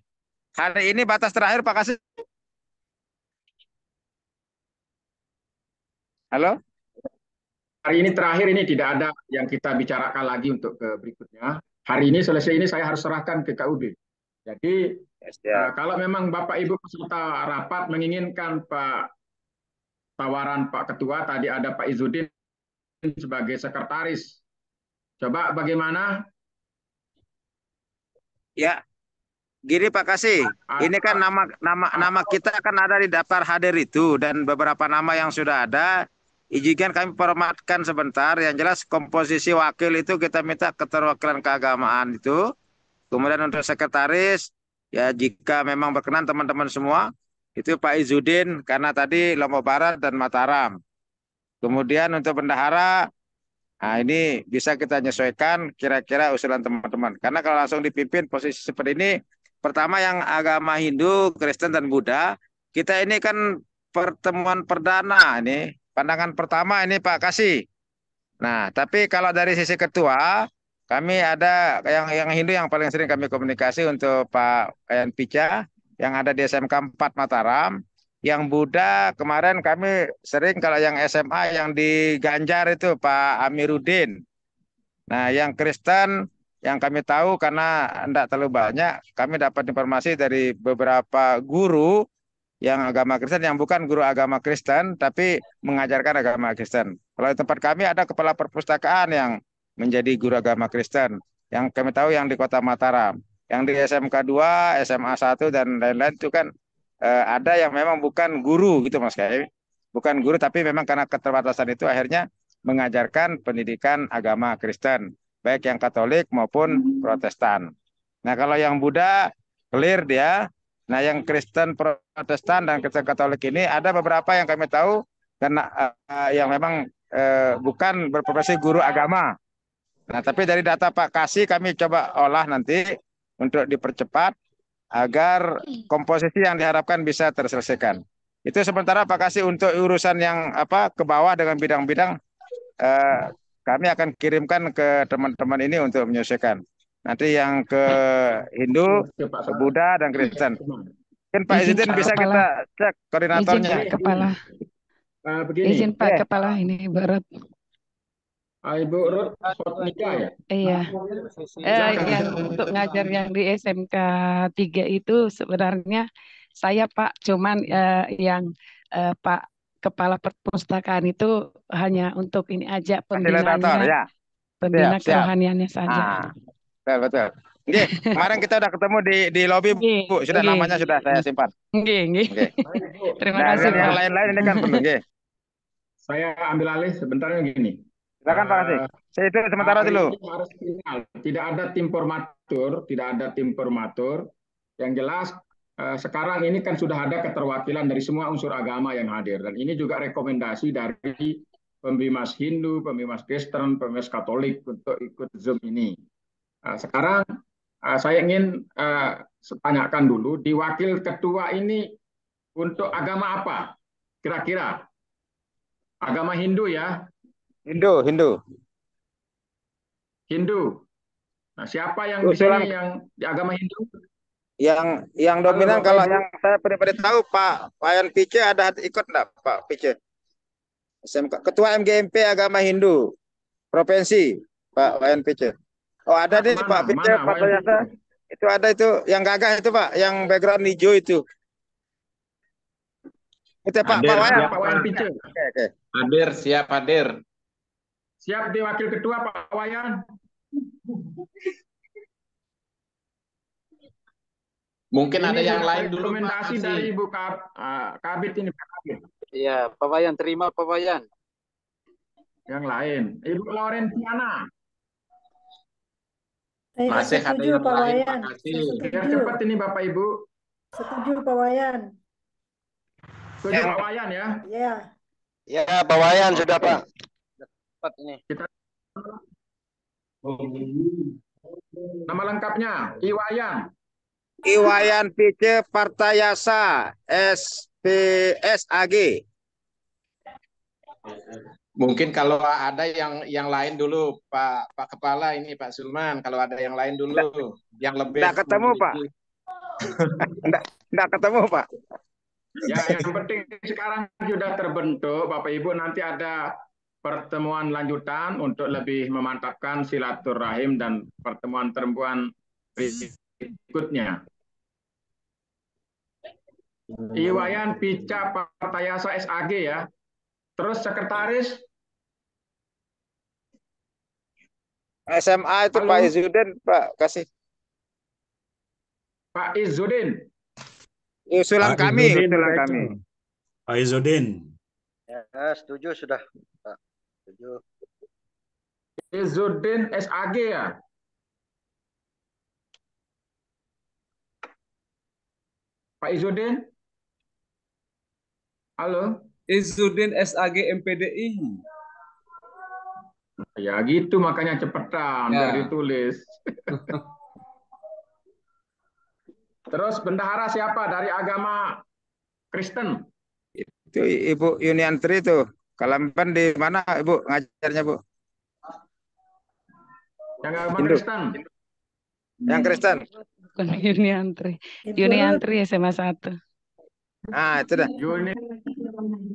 Hari ini batas terakhir Pak Kasih. Halo? Hari ini terakhir, ini tidak ada yang kita bicarakan lagi untuk ke berikutnya. Hari ini selesai ini saya harus serahkan ke KUB. Jadi kalau memang Bapak Ibu peserta rapat menginginkan tawaran Pak Ketua, tadi ada Pak Izzuddin sebagai sekretaris. Coba bagaimana? Ya, gini Pak Kasih, ini kan nama kita kan ada di daftar hadir itu, dan beberapa nama yang sudah ada. Izinkan kami formatkan sebentar. Yang jelas komposisi wakil itu kita minta keterwakilan keagamaan itu. Kemudian untuk sekretaris, ya jika memang berkenan teman-teman semua, itu Pak Izzuddin, karena tadi Lombok Barat dan Mataram. Kemudian untuk bendahara, nah ini bisa kita menyesuaikan kira-kira usulan teman-teman. Karena kalau langsung dipimpin posisi seperti ini, pertama yang agama Hindu, Kristen, dan Buddha, kita ini kan pertemuan perdana ini. Pandangan pertama ini Pak Kasih. Nah, tapi kalau dari sisi ketua, kami ada yang Hindu yang paling sering kami komunikasi untuk Pak Wayan Pica yang ada di SMK 4 Mataram. Yang Buddha kemarin kami sering, kalau yang SMA yang di Ganjar itu Pak Amiruddin. Nah, yang Kristen yang kami tahu karena tidak terlalu banyak, kami dapat informasi dari beberapa guru yang agama Kristen, yang bukan guru agama Kristen, tapi mengajarkan agama Kristen. Kalau di tempat kami ada kepala perpustakaan yang menjadi guru agama Kristen, yang kami tahu yang di Kota Mataram. Yang di SMK 2, SMA 1, dan lain-lain itu kan ada yang memang bukan guru gitu Mas Kai. Bukan guru, tapi memang karena keterbatasan itu akhirnya mengajarkan pendidikan agama Kristen, baik yang Katolik maupun Protestan. Nah, kalau yang Buddha, clear dia. Nah, yang Kristen, Protestan, dan Kristen Katolik ini ada beberapa yang kami tahu karena yang memang bukan berprofesi guru agama. Nah, tapi dari data Pak Kasih kami coba olah nanti untuk dipercepat agar komposisi yang diharapkan bisa terselesaikan. Itu sementara Pak Kasih untuk urusan yang ke bawah dengan bidang-bidang kami akan kirimkan ke teman-teman ini untuk menyesuaikan. Nanti yang ke Hindu, ke Buddha, dan Kristen. Mungkin Pak Izzuddin bisa kita cek koordinatornya. Izin Pak Kepala. Begini. Izin Pak Kepala, ini Barat. Ibu Ruth Sotnika ya? Iya. Yang untuk ngajar yang di SMK 3 itu sebenarnya saya Pak, cuman yang Pak Kepala Perpustakaan itu hanya untuk ini aja, pembinaannya, ya. pembina kerohaniannya saja. Betul. Oke, kemarin kita udah ketemu di lobi Bu, sudah namanya sudah saya simpan. Oke. Terima kasih Pak. Yang lain-lain ini kan perlu. Saya ambil alih sebentarnya gini. Silakan Pak Kasih. Saya itu sementara dulu. Tidak ada tim formatur. Yang jelas sekarang ini kan sudah ada keterwakilan dari semua unsur agama yang hadir, dan ini juga rekomendasi dari pembimas Hindu, pembimas Kristen, pembimas Katolik untuk ikut Zoom ini. Sekarang saya ingin tanyakan dulu, di wakil ketua ini untuk agama apa? Kira-kira agama Hindu ya? Hindu. Nah, siapa yang di sini yang di agama Hindu? Yang dominan, kalau yang saya pribadi tahu Pak Wayan Pice ada ikut enggak Pak Pice? SMK Ketua MGMP Agama Hindu Provinsi Pak Wayan Pice. Oh, ada nih Pak Pice, Pak Yasa. Itu ada itu yang gagah itu Pak, yang background hijau itu. Itu Pak, Hadir, Pak Wayan. siap, Pak Wayan Pice. Oke. Hadir, siap hadir. Siap di Wakil Ketua Pak Wayan. Mungkin ini ada yang lain dulu Pak. Rekomendasi dari Ibu Kabit ini Pak Kabit. Iya, Pak Wayan, terima Pak Wayan. Yang lain, Ibu Laurentiana. Masih ada yang Pak lain, Wayan. Biar cepat ini Bapak Ibu. Setuju Pak Wayan. Setuju Pak Wayan ya? Iya. Ya, Pak Wayan sudah Pak. Cepat ini. Nama lengkapnya Iwayan. Iwayan Pice Partayasa SPSAG. Mungkin kalau ada yang lain dulu Pak Kepala ini Pak Sulman, kalau ada yang lain dulu yang lebih. Nggak ketemu Pak. Nggak ketemu Pak. Ya yang penting sekarang sudah terbentuk Bapak Ibu, nanti ada pertemuan lanjutan untuk lebih memantapkan silaturahim dan pertemuan berikutnya. Iwayan Pica Partayasa SAG ya. Terus sekretaris SMA itu Halo. Pak Izzuddin Pak kasih. Pak Izzuddin. Usulan kami. Pak Izzuddin. Ya, setuju sudah Pak. Setuju. Izzuddin SAG ya. Pak Izzuddin. Halo. Izzuddin SAG MPDI. Ya gitu makanya cepetan biar ditulis. Terus bendahara siapa dari agama Kristen? Itu Ibu Yuniantri itu. Kalampan di mana Ibu ngajarnya Bu? Yang agama Kristen. Yang Kristen. Bukan Yuniantri. Yuniantri SMA 1. Ah, itu dah.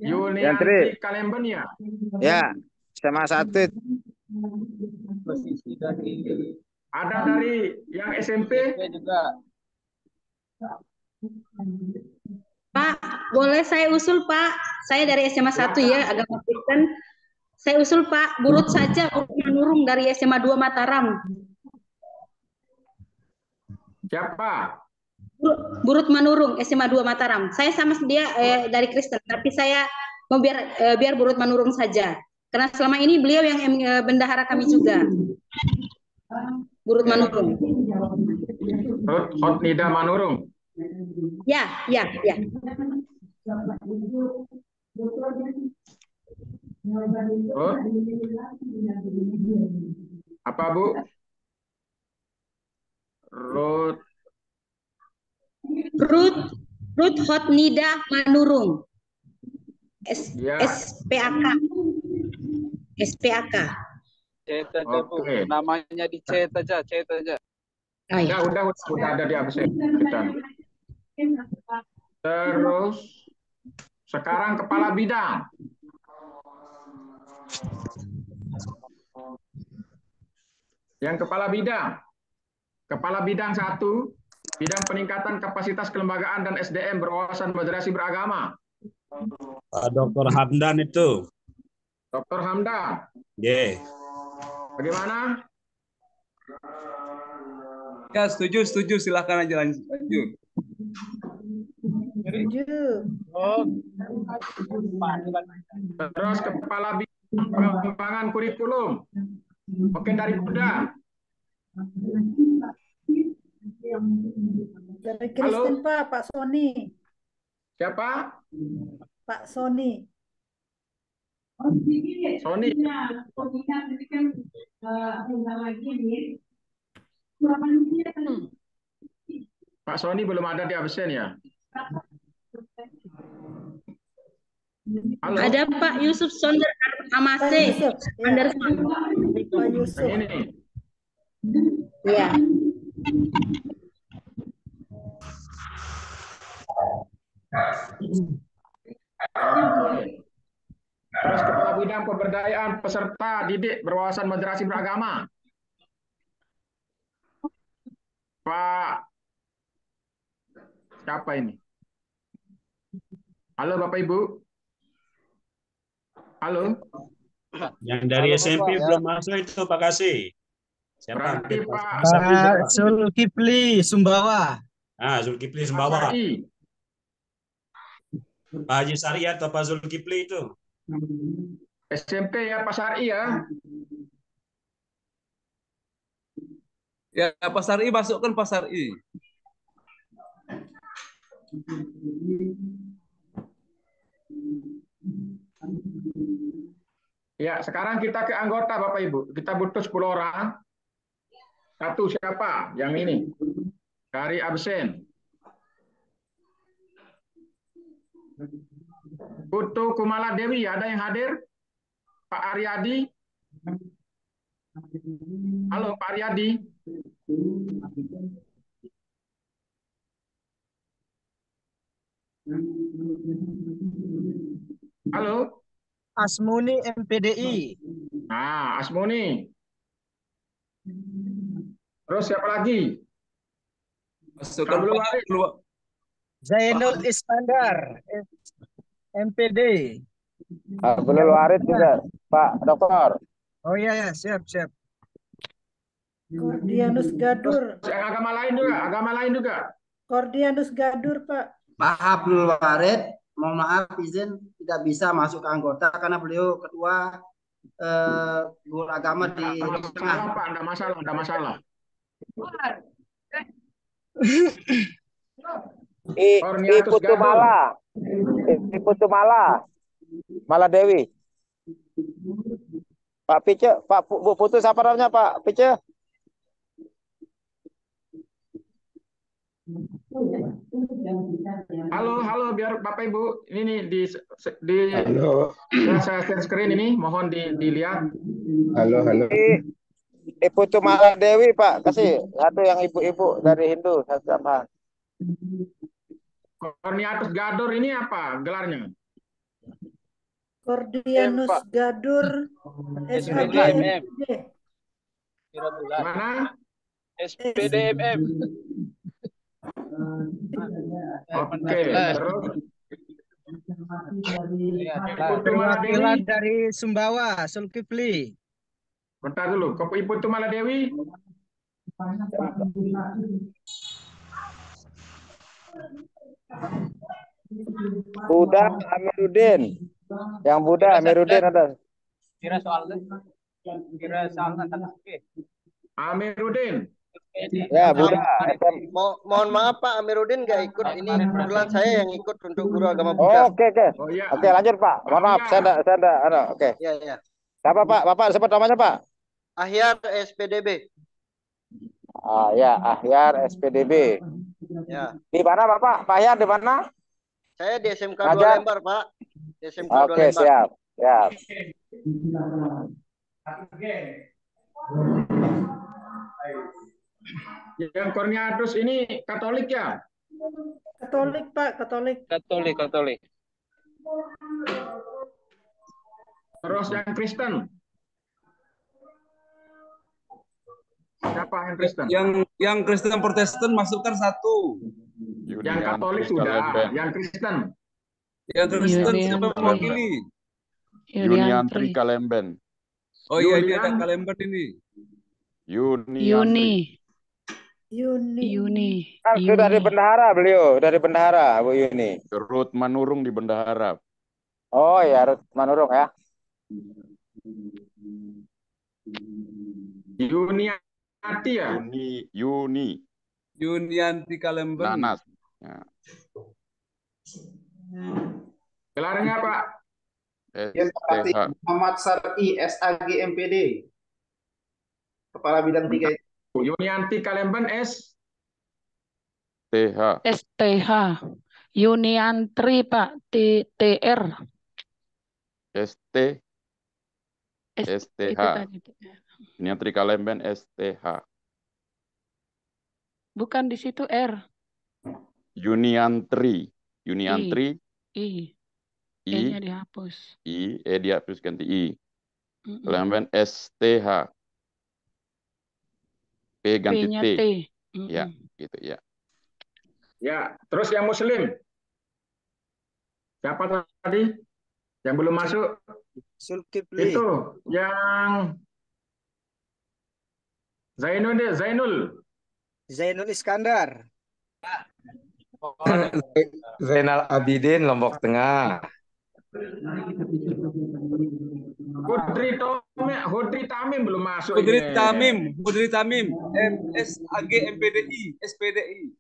Yuniantri Kalemben ya? Ya, SMA 1. Ada dari yang SMP juga. Pak, boleh saya usul Pak? Saya dari SMA 1 ya, agama Kristen. Saya usul Pak, Burut saja, Burut Manurung dari SMA 2 Mataram. Siapa? Burut Manurung, SMA 2 Mataram. Saya sama dia dari Kristen, tapi saya mau biar Burut Manurung saja. Karena selama ini beliau yang bendahara kami juga. Burut Manurung. Hotnida Manurung. Ya. Oh. Apa Bu? Ruth Hotnida Manurung. SPAK. Cet aja Bu, namanya dicet aja. Ya udah ada di absen. Terus sekarang kepala bidang. Yang kepala bidang 1, bidang peningkatan kapasitas kelembagaan dan SDM berwawasan moderasi beragama. Dr. Hamdan itu. Dr. Hamdan. Yeah. Bagaimana? Ya, setuju. Silakan aja lanjut. Setuju. Terus kepala bidang pengembangan kurikulum. Mungkin dari Kuda. Dari Kristen Pak Sony. Siapa? Pak Sony. Sony. Pak Sony belum ada di absen ya? Halo. Ada Pak Yusuf Sonder Amase. Pak Yusuf. Ini. Ya. Terus kepala bidang pemberdayaan peserta didik berwawasan moderasi beragama. Pak, siapa ini? Halo Bapak Ibu. Halo. Yang dari SMP belum masuk itu Pak Kasih. Siapa? Berarti Pak Zulkifli Sumbawa. Zulkifli Sumbawa. Pak Haji Sari atau Pak Zulkifli itu? SMP ya Pak Sari ya. Ya, Pak Sari, masukkan Pak Sari. Ya, sekarang kita ke anggota Bapak Ibu. Kita butuh 10 orang. Satu siapa? Yang ini. Dari absen. Putu Kumala Dewi, ada yang hadir? Pak Aryadi? Halo Pak Aryadi. Halo. Asmuni MPDI. Nah, Asmuni. Terus siapa lagi? Zainul Iskandar, MPD. Abdul Warid juga, Pak Dokter. Oh iya ya, siap. Kordianus Gadur. Yang agama lain juga. Kordianus Gadur, Pak. Pak Abdul Warid, mohon maaf izin tidak bisa masuk ke anggota karena beliau ketua guru agama di Tengah. Pak, enggak masalah. Putu Mala Dewi. Pak Pice, Bu Putu siapa namanya Pak Pice? Halo, biar Bapak Ibu ini di saya share screen ini, mohon dilihat. Halo. Putu Mala Dewi Pak, kasih satu yang ibu-ibu dari Hindu sama. Korniatus Gadur ini apa gelarnya? Kordianus Gadur SPDMM. Mana? SPDMM. Oke, terus Perwakilan dari Sumbawa, Zulkifli. Bentar dulu, Ibu Tumala Dewi. Buddha Amiruddin. Yang Buddha Amiruddin ada. Kira soalnya Amiruddin. Ya, Buddha. Mohon maaf Pak, Amiruddin nggak ikut. Ini kebetulan saya yang ikut untuk guru agama Buddha. Oke. Oke, lanjut Pak. Mohon maaf, saya ada. Oke. Iya. Siapa Pak? Bapak sebut namanya Pak? Ahyar SPDB. Ya, Ahyar SPDB. Ya. Di mana Bapak? Pak Ahyar di mana? Saya di SMK 2 Lembar, Pak. Di SMK 2 Oke, Lembar. siap. Yang Korniatus ini Katolik ya? Katolik, Pak, Katolik. Katolik. Terus yang Kristen? Siapa yang Kristen? Yang Kristen Protestan masukkan satu. Yang Katolik sudah, yang Kristen. Yang Kristen siapa mewakili? Yuniantri Kalemben. Oh iya, ini ada Kalemben ini. Yuni. Dari bendahara beliau, dari bendahara Bu Yuni. Rut Manurung di bendahara. Oh ya, Rut Manurung ya. Yunianti ya? Yunianti Kalemben. Nanas. Ya. Gelarnya Pak? STH. Muhammad Sarki SAG MPD. Kepala bidang 3 itu. Yunianti Kalemben STH. Yuniantri Pak, TR. STH. Yuniantri Kalemben STH. Bukan di situ R. Yuniantri. I. E-nya dihapus. Dihapus ganti I. Kalemben STH. P ganti P-nya T. T. Ya, gitu ya. Ya, terus yang Muslim. Siapa tadi yang belum masuk? Zulkifli. Itu yang Zainul Iskandar. Zainal Abidin, Lombok Tengah. Hudri Tamim belum masuk. Hudri Tamim, SAG MPDI, SPDI.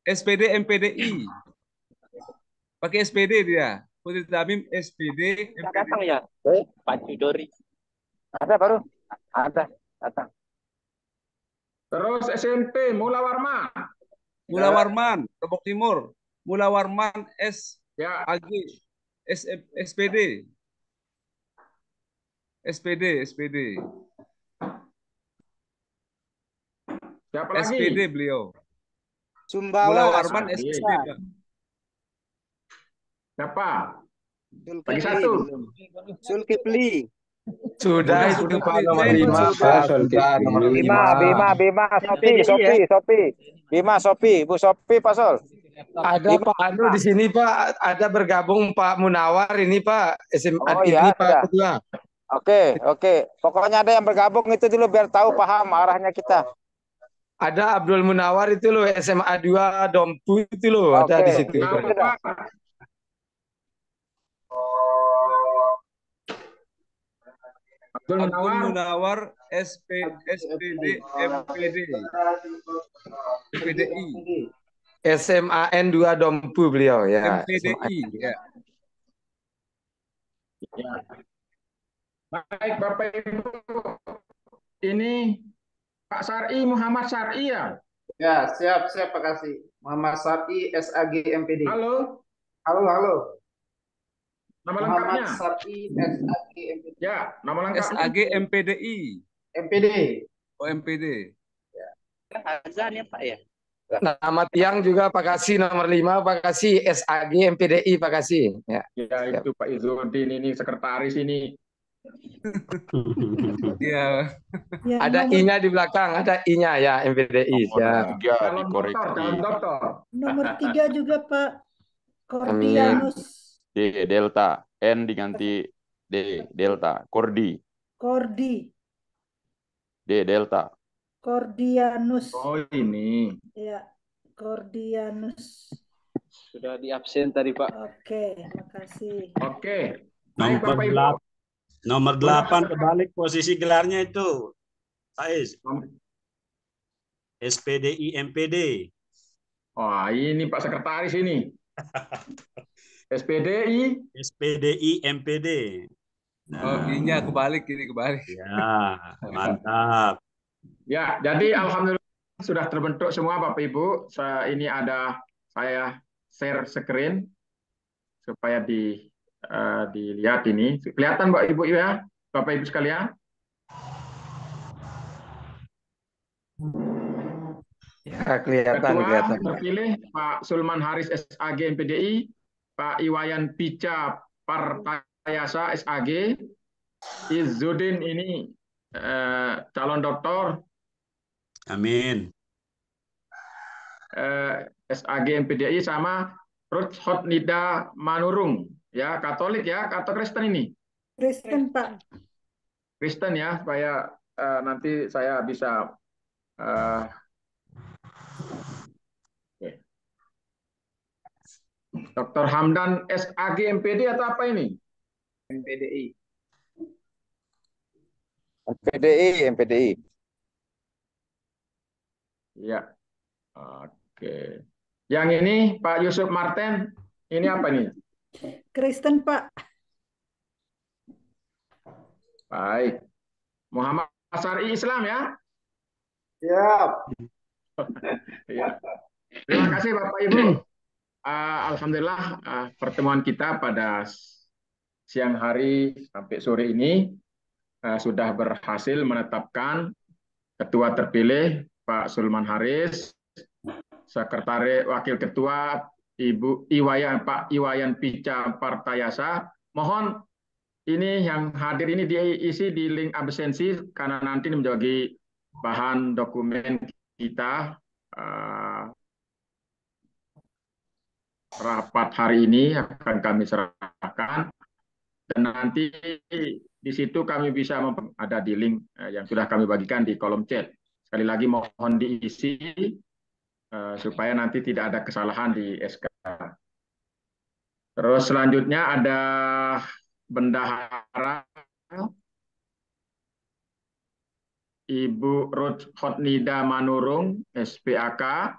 SPD MPDI. Pakai SPD dia. Hudri Tamim SPD MPDI. Datang ya? Pak Cidori. Ada baru? Ada. Datang. Terus SMP Mula Warman, Lombok Timur. Mula Warman SAG SPD. SPD. Siapa lagi? SPD beliau. Sumbawa. Mula Warman SPD. Siapa? Lagi satu. Zulkifli. Sudah itu Pak nomor 5 Pak. Sudah nomor 5. Bima, Sopi. Bima, Sopi, Bu Sopi, Pak Sol. Ada Pak Anu di sini Pak, ada bergabung Pak Munawar ini Pak, SMA ini Pak Ketua. Oke. Pokoknya ada yang bergabung itu dulu biar tahu paham arahnya kita. Ada Abdul Munawar itu loh, SMA 2 Dompu itu loh, ada di situ. Abdul Munawar SPD MPD PDI SMAN 2 Dompu beliau ya. MPDI ya. Baik Bapak Ibu, ini Pak Sar'i, Muhammad Sar'i ya? Ya, siap Pak Kasih. Muhammad Sar'i SAG MPD. Halo. Nama lengkapnya? Muhammad Sar'i SAG MPD. Ya, nama lengkapnya. SAG MPDI. MPD. Oh, MPD. Ya. Azan ya Pak ya? Nama tiang juga Pak Kasih nomor 5 Pak Kasih SAG MPDI Pak Kasih. Ya. Ya itu Pak Izzuddin ini sekretaris ini. Iya. Ada I-nya di belakang, ada I-nya ya MPDI. Ya. Nomor 3 juga Pak Kordianus. D Delta, N diganti D Delta, Kordi. D Delta. Kordianus. Oh ini. Ya, Kordianus. Sudah di absen tadi Pak. Oke, makasih. Oke. Nomor 8 kebalik posisi gelarnya itu. Faiz. SPDI MPD. Wah, ini Pak Sekretaris ini. SPDI MPD. Nah. I-nya kebalik. Ya, mantap. Ya, jadi alhamdulillah sudah terbentuk semua Bapak Ibu. Ini saya share screen supaya dilihat ini. Kelihatan Bapak Ibu ya, Bapak Ibu sekalian? Ya, kelihatan. Terpilih Pak Sulman Haris SAG MPDI, Pak Iwayan Pica Partayasa SAG, Izzuddin ini calon doktor. Amin. SAG MPDI sama Ruth Hotnida Manurung ya, Katolik ya atau Kristen ini? Kristen Pak. Kristen ya, supaya nanti saya bisa Dr. Hamdan SAG MPD atau apa ini? MPDI. Ya. Oke. Yang ini Pak Yusuf Marten, ini apa nih? Kristen Pak. Baik. Muhammad Sar'i Islam ya? Siap. Ya. Terima kasih Bapak Ibu. Alhamdulillah pertemuan kita pada siang hari sampai sore ini sudah berhasil menetapkan ketua terpilih Pak Sulman Haris, sekretaris wakil ketua Pak Iwayan Pica Partayasa. Mohon ini yang hadir ini diisi di link absensi karena nanti menjadi bahan dokumen kita rapat hari ini akan kami serahkan, dan nanti di situ kami bisa ada di link yang sudah kami bagikan di kolom chat. Sekali lagi mohon diisi supaya nanti tidak ada kesalahan di SK. Terus selanjutnya ada bendahara Ibu Ruth Hotnida Manurung, SPAK.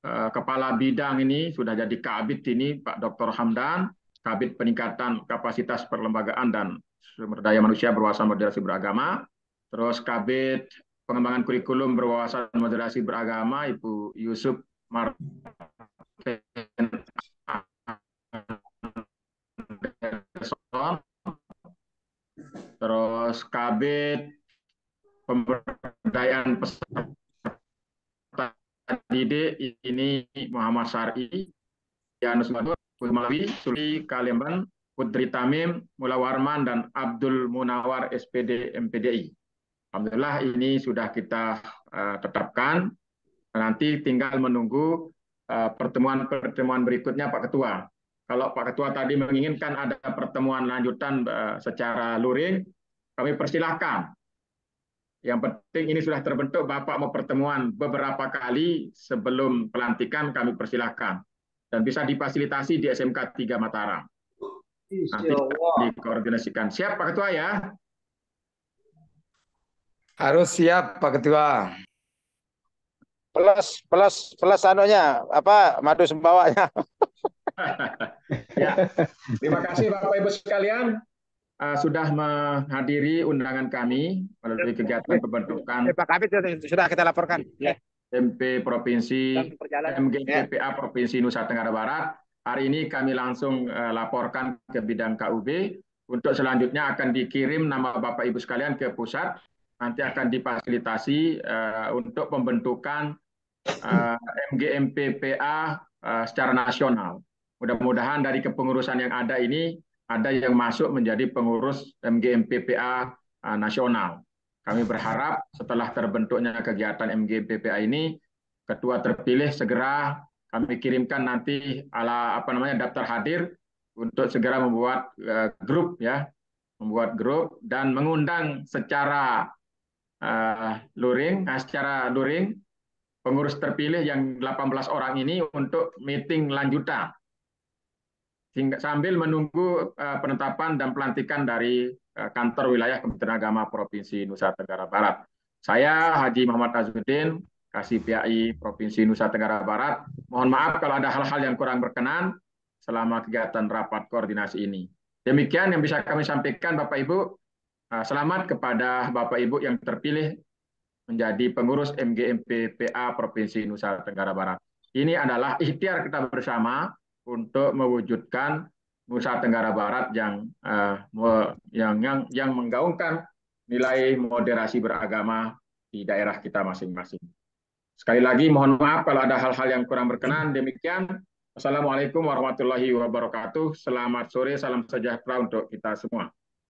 Kepala bidang ini sudah jadi Kabid ini Pak Dr. Hamdan, Kabid Peningkatan Kapasitas Perlembagaan dan Sumber Daya Manusia Berwawasan Moderasi Beragama. Terus Kabid Pengembangan Kurikulum Berwawasan Moderasi Beragama Ibu Yusuf Martin. Terus Kabid Pemberdayaan Peserta didik ini Muhammad Syar'i, Yanus Badur, Mawi, Suli Kalemban, Putri Tamim, Mula Warman, dan Abdul Munawar SPD MPDI. Alhamdulillah ini sudah kita tetapkan. Nanti tinggal menunggu pertemuan-pertemuan berikutnya Pak Ketua. Kalau Pak Ketua tadi menginginkan ada pertemuan lanjutan secara luring, kami persilahkan. Yang penting ini sudah terbentuk, Bapak mau pertemuan beberapa kali sebelum pelantikan, kami persilahkan. Dan bisa difasilitasi di SMK 3 Mataram. Nanti dikoordinasikan. Siap Pak Ketua ya? Harus siap Pak Ketua. Plus anunya, apa, madu sembawanya. Ya, terima kasih Bapak Ibu sekalian. Sudah menghadiri undangan kami melalui kegiatan pembentukan Pak Kabid sudah kita laporkan. MP Provinsi MGPPA Provinsi Nusa Tenggara Barat. Hari ini kami langsung laporkan ke bidang KUB. Untuk selanjutnya akan dikirim nama Bapak Ibu sekalian ke pusat. Nanti akan difasilitasi untuk pembentukan MGMPPA secara nasional. Mudah-mudahan dari kepengurusan yang ada ini ada yang masuk menjadi pengurus MGMPPA nasional. Kami berharap setelah terbentuknya kegiatan MGMPPA ini, ketua terpilih segera kami kirimkan nanti daftar hadir untuk segera membuat grup ya, membuat grup dan mengundang secara luring pengurus terpilih yang 18 orang ini untuk meeting lanjutan sambil menunggu penetapan dan pelantikan dari kantor wilayah Kementerian Agama Provinsi Nusa Tenggara Barat. Saya Haji Muhammad Azudin, Kasih PAI Provinsi Nusa Tenggara Barat. Mohon maaf kalau ada hal-hal yang kurang berkenan selama kegiatan rapat koordinasi ini. Demikian yang bisa kami sampaikan Bapak Ibu. Selamat kepada Bapak Ibu yang terpilih menjadi pengurus MGMPPA Provinsi Nusa Tenggara Barat. Ini adalah ikhtiar kita bersama untuk mewujudkan Nusa Tenggara Barat yang menggaungkan nilai moderasi beragama di daerah kita masing-masing. Sekali lagi mohon maaf kalau ada hal-hal yang kurang berkenan. Demikian. Assalamualaikum warahmatullahi wabarakatuh. Selamat sore, salam sejahtera untuk kita semua.